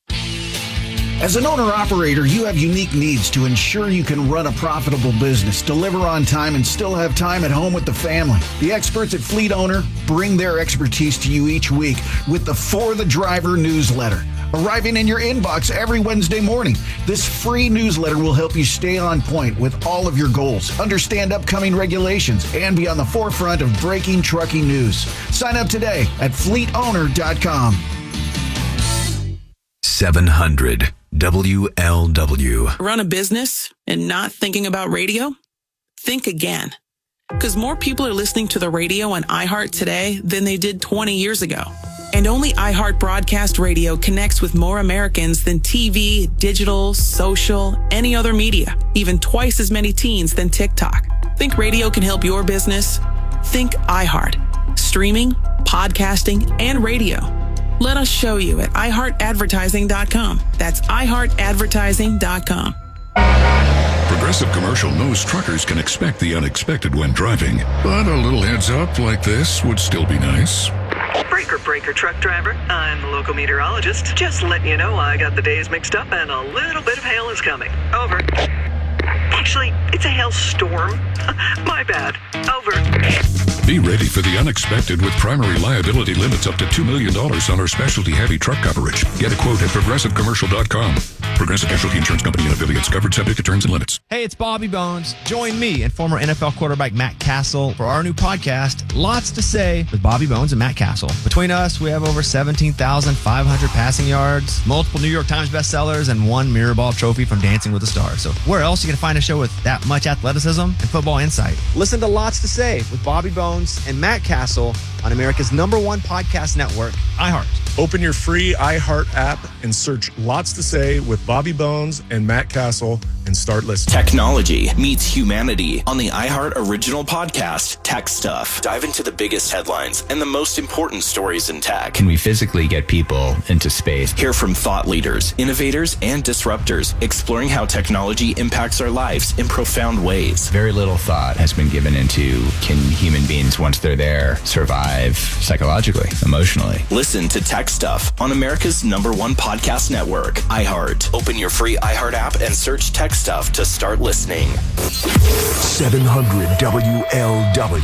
[SPEAKER 21] As an owner-operator, you have unique needs to ensure you can run a profitable business, deliver on time, and still have time at home with the family. The experts at Fleet Owner bring their expertise to you each week with the For the Driver newsletter. arriving in your inbox every Wednesday morning. This free newsletter will help you stay on point with all of your goals, understand upcoming regulations, and be on the forefront of breaking trucking news. Sign up today at fleetowner.com.
[SPEAKER 16] 700 WLW.
[SPEAKER 5] Run a business and not thinking about radio? Think again. Because more people are listening to the radio on iHeart today than they did 20 years ago. And only iHeart Broadcast Radio connects with more Americans than TV, digital, social, any other media, even twice as many teens than TikTok. Think radio can help your business? Think iHeart. Streaming, podcasting, and radio. Let us show you at iHeartAdvertising.com. That's iHeartAdvertising.com.
[SPEAKER 1] Progressive Commercial knows truckers can expect the unexpected when driving, but a little heads up like this would still be nice.
[SPEAKER 8] Breaker, truck driver. I'm the local meteorologist. Just letting you know I got the days mixed up and a little bit of hail is coming. Over. Actually, it's a hailstorm. My bad. Over.
[SPEAKER 1] Be ready for the unexpected with primary liability limits up to $2 million on our specialty heavy truck coverage. Get a quote at progressivecommercial.com. Progressive Casualty Insurance Company and affiliates, covered subject to terms and limits.
[SPEAKER 11] Hey, it's Bobby Bones. Join me and former NFL quarterback Matt Castle for our new podcast, Lots to Say with Bobby Bones and Matt Castle. Between us, we have over 17,500 passing yards, multiple New York Times bestsellers, and one Mirrorball trophy from Dancing with the Stars. So where else are you going to find a show with that much athleticism and football insight? Listen to Lots to Say with Bobby Bones and Matt Castle on America's #1 podcast network, iHeart.
[SPEAKER 19] Open your free iHeart app and search Lots to Say with Bobby Bones and Matt Castle and start listening.
[SPEAKER 20] Technology meets humanity on the iHeart original podcast, Tech Stuff. Dive into the biggest headlines and the most important stories in tech.
[SPEAKER 22] Can we physically get people into space?
[SPEAKER 20] Hear from thought leaders, innovators, and disruptors, exploring how technology impacts our lives in profound ways.
[SPEAKER 22] Very little thought has been given into, can human beings, once they're there, survive psychologically, emotionally?
[SPEAKER 20] Listen to Tech Stuff on America's #1 podcast network, iHeart. Open your free iHeart app and search Tech Stuff to start listening.
[SPEAKER 6] 700 WLW.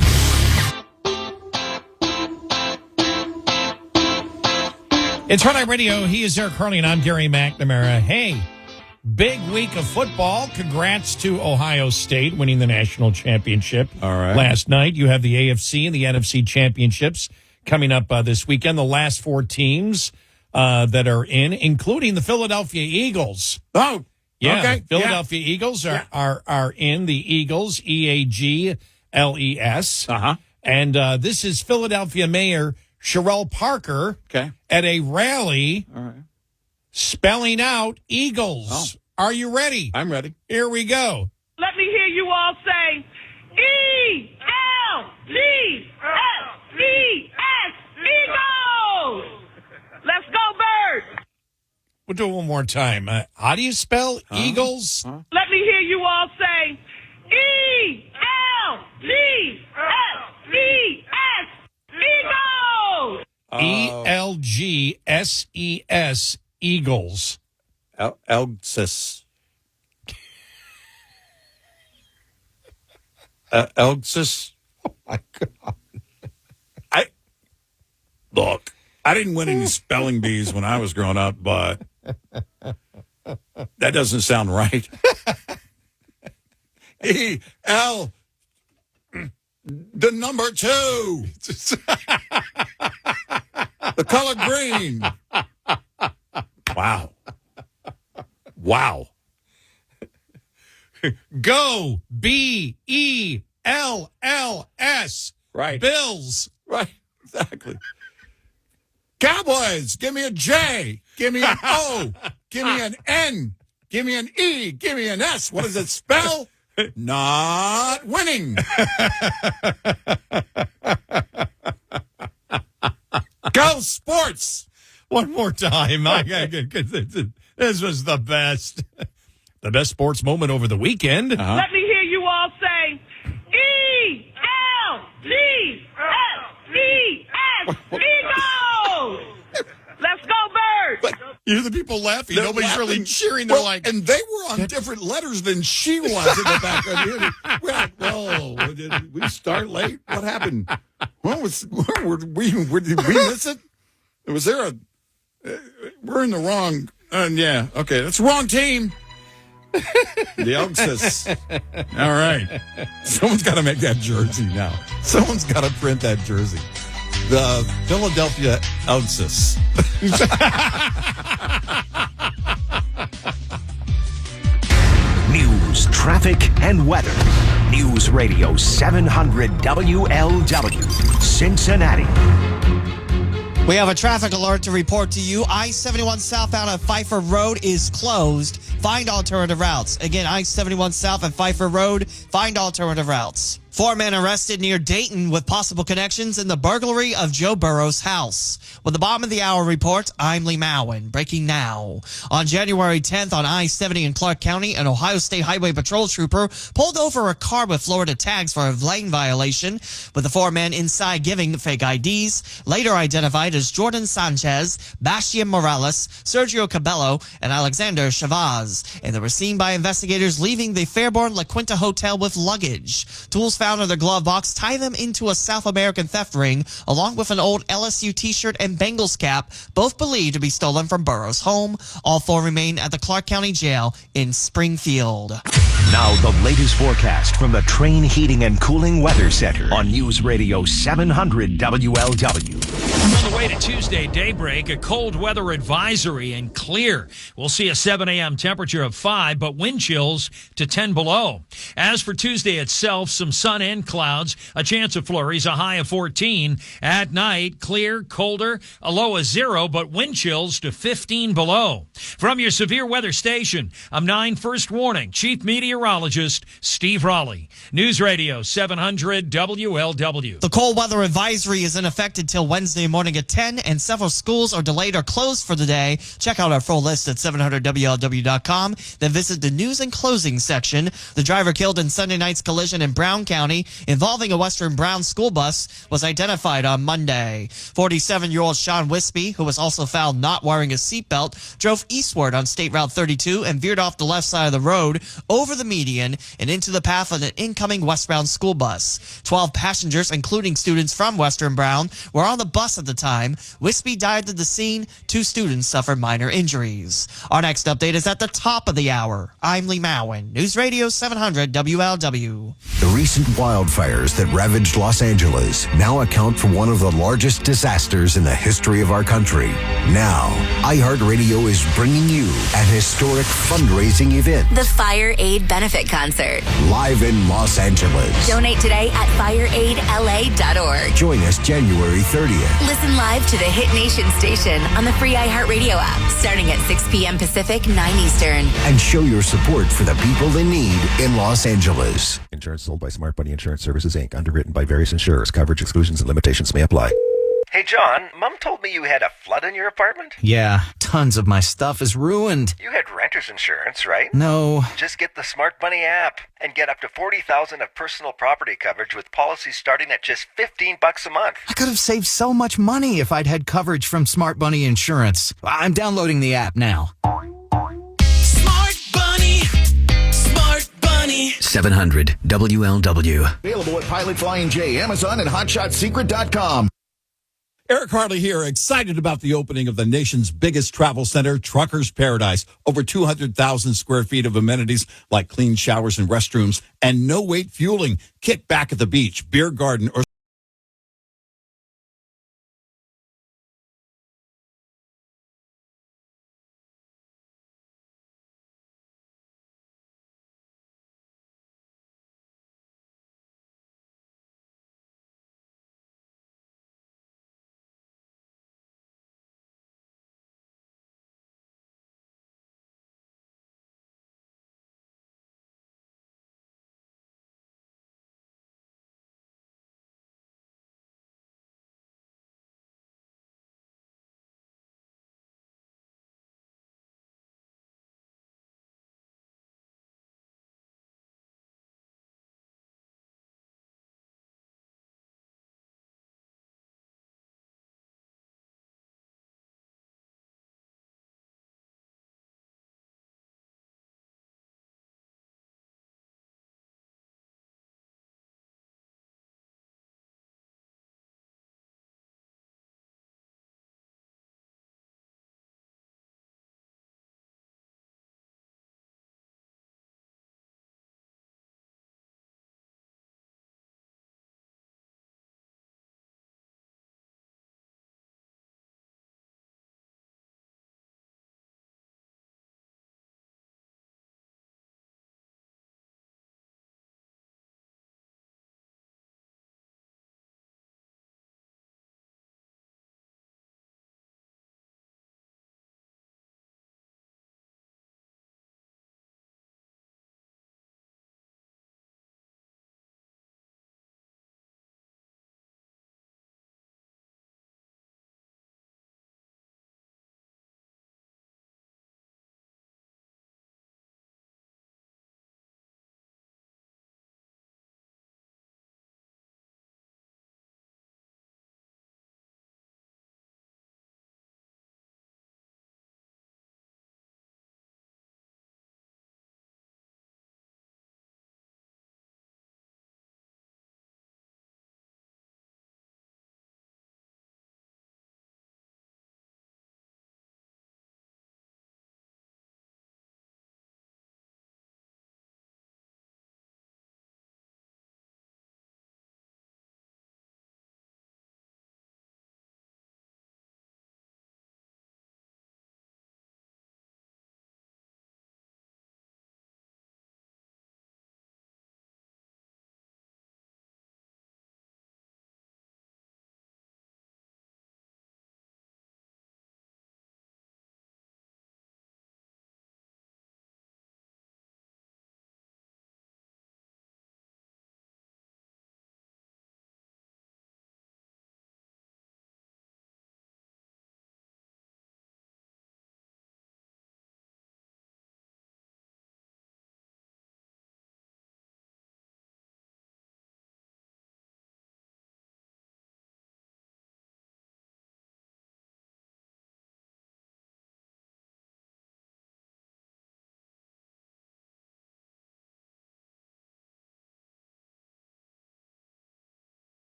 [SPEAKER 17] It's Red Eye Radio. He is Eric Harley, and I'm Gary McNamara. Hey, big week of football. Congrats to Ohio State winning the national championship last night. You have the AFC and the NFC championships coming up this weekend. The last 4 teams that are in, including the Philadelphia Eagles.
[SPEAKER 30] Oh,
[SPEAKER 17] yeah.
[SPEAKER 30] Okay.
[SPEAKER 17] Philadelphia Eagles are in. The Eagles, EAGLES. And this is Philadelphia Mayor Sherelle Parker at a rally spelling out Eagles.
[SPEAKER 30] Oh.
[SPEAKER 17] Are you ready?
[SPEAKER 30] I'm ready.
[SPEAKER 17] Here we go.
[SPEAKER 24] Let me hear you all say, E-L-G-S-E-S, Eagles! Let's go, Birds!
[SPEAKER 17] We'll do it one more time. How do you spell Eagles?
[SPEAKER 24] Let me hear you all say, E-L-G-S-E-S, Eagles!
[SPEAKER 17] ELGSES, Eagles.
[SPEAKER 30] Elgsis. Elgsis. Oh my God. Look, I didn't win any spelling bees when I was growing up, but that doesn't sound right. E-L, the number 2. The color green. Wow. Wow.
[SPEAKER 17] Go, B-E-L-L-S.
[SPEAKER 30] Right.
[SPEAKER 17] Bills.
[SPEAKER 30] Right, exactly. Cowboys, give me a J. Give me an O. Give me an N. Give me an E. Give me an S. What does it spell? Not winning. Go sports.
[SPEAKER 17] One more time. This was the best. The best sports moment over the weekend.
[SPEAKER 24] Let me hear you all say, E-L-G-S-E-S, Eagles! Let's go, Birds!
[SPEAKER 17] You hear the people laughing. Nobody's
[SPEAKER 30] laughing.
[SPEAKER 17] really cheering. They're like,
[SPEAKER 30] and they were on different letters than she was in the background. Whoa, did we start late? What happened? Did we miss it? Was there we're in the wrong. Yeah, okay, that's the wrong team. The Elkses. All right. Someone's got to make that jersey now. Someone's got to print that jersey. The Philadelphia Elkses.
[SPEAKER 6] News, traffic, and weather. News Radio 700 WLW, Cincinnati.
[SPEAKER 4] We have a traffic alert to report to you. I-71 southbound at Pfeiffer Road is closed. Find alternative routes. Again, I-71 south at Pfeiffer Road. Find alternative routes. 4 men arrested near Dayton with possible connections in the burglary of Joe Burrow's house. With the bottom of the hour report, I'm Lee Mowen. Breaking now. On January 10th on I-70 in Clark County, an Ohio State Highway Patrol trooper pulled over a car with Florida tags for a lane violation, with the 4 men inside giving fake IDs, later identified as Jordan Sanchez, Bastian Morales, Sergio Cabello, and Alexander Chavaz. And they were seen by investigators leaving the Fairborn La Quinta Hotel with luggage. Tools found in their glove box tie them into a South American theft ring, along with an old LSU t-shirt and Bengals cap, both believed to be stolen from Burrow's home. All 4 remain at the Clark County Jail in Springfield.
[SPEAKER 6] Now the latest forecast from the Train Heating and Cooling Weather Center on News Radio 700 WLW.
[SPEAKER 7] On the way to Tuesday daybreak, a cold weather advisory and clear. We'll see a 7 a.m. temperature of 5, but wind chills to 10 below. As for Tuesday itself, some sun and clouds, a chance of flurries, a high of 14. At night, clear, colder, a low of 0, but wind chills to 15 below. From your severe weather station, I'm 9 First Warning Chief Meteorologist Steve Raleigh. News Radio 700 WLW.
[SPEAKER 4] The cold weather advisory is in effect until Wednesday morning at 10, and several schools are delayed or closed for the day. Check out our full list at 700WLW.com. Then visit the news and closing section. The driver killed in Sunday night's collision in Brown County involving a Western Brown school bus was identified on Monday. 47-year-old Sean Wispy, who was also found not wearing a seatbelt, drove eastward on State Route 32 and veered off the left side of the road over the median and into the path of an incoming westbound school bus. 12 passengers, including students from Western Brown, were on the bus at the time. Wispy died at the scene. 2 students suffered minor injuries. Our next update is at the top of the hour. I'm Lee Mowen, News Radio 700 WLW.
[SPEAKER 12] The recent wildfires that ravaged Los Angeles now account for one of the largest disasters in the history of our country. Now, iHeartRadio is bringing you an historic fundraising event.
[SPEAKER 15] The Fire Aid Benefit Concert.
[SPEAKER 12] Live in Los Angeles.
[SPEAKER 15] Donate today at fireaidla.org.
[SPEAKER 12] Join us January 30th.
[SPEAKER 15] Listen live to the Hit Nation station on the free iHeartRadio app, starting at 6 p.m. Pacific, 9 Eastern.
[SPEAKER 12] And show your support for the people in need in Los Angeles.
[SPEAKER 23] Insurance sold by Smart Money Insurance Services, Inc., underwritten by various insurers. Coverage exclusions and limitations may apply.
[SPEAKER 25] Hey, John, Mom told me you had a flood in your apartment?
[SPEAKER 26] Yeah, tons of my stuff is ruined.
[SPEAKER 25] You had renter's insurance, right?
[SPEAKER 26] No.
[SPEAKER 25] Just get the Smart Money app and get up to $40,000 of personal property coverage with policies starting at just $15 a month.
[SPEAKER 26] I could have saved so much money if I'd had coverage from Smart Money Insurance. I'm downloading the app now.
[SPEAKER 10] Smart Bunny. Smart Bunny.
[SPEAKER 12] 700 WLW.
[SPEAKER 21] Available at Pilot Flying J, Amazon, and HotShotSecret.com.
[SPEAKER 30] Eric Harley here, excited about the opening of the nation's biggest travel center, Trucker's Paradise. Over 200,000 square feet of amenities like clean showers and restrooms and no-wait fueling. Kick back at the beach, beer garden, or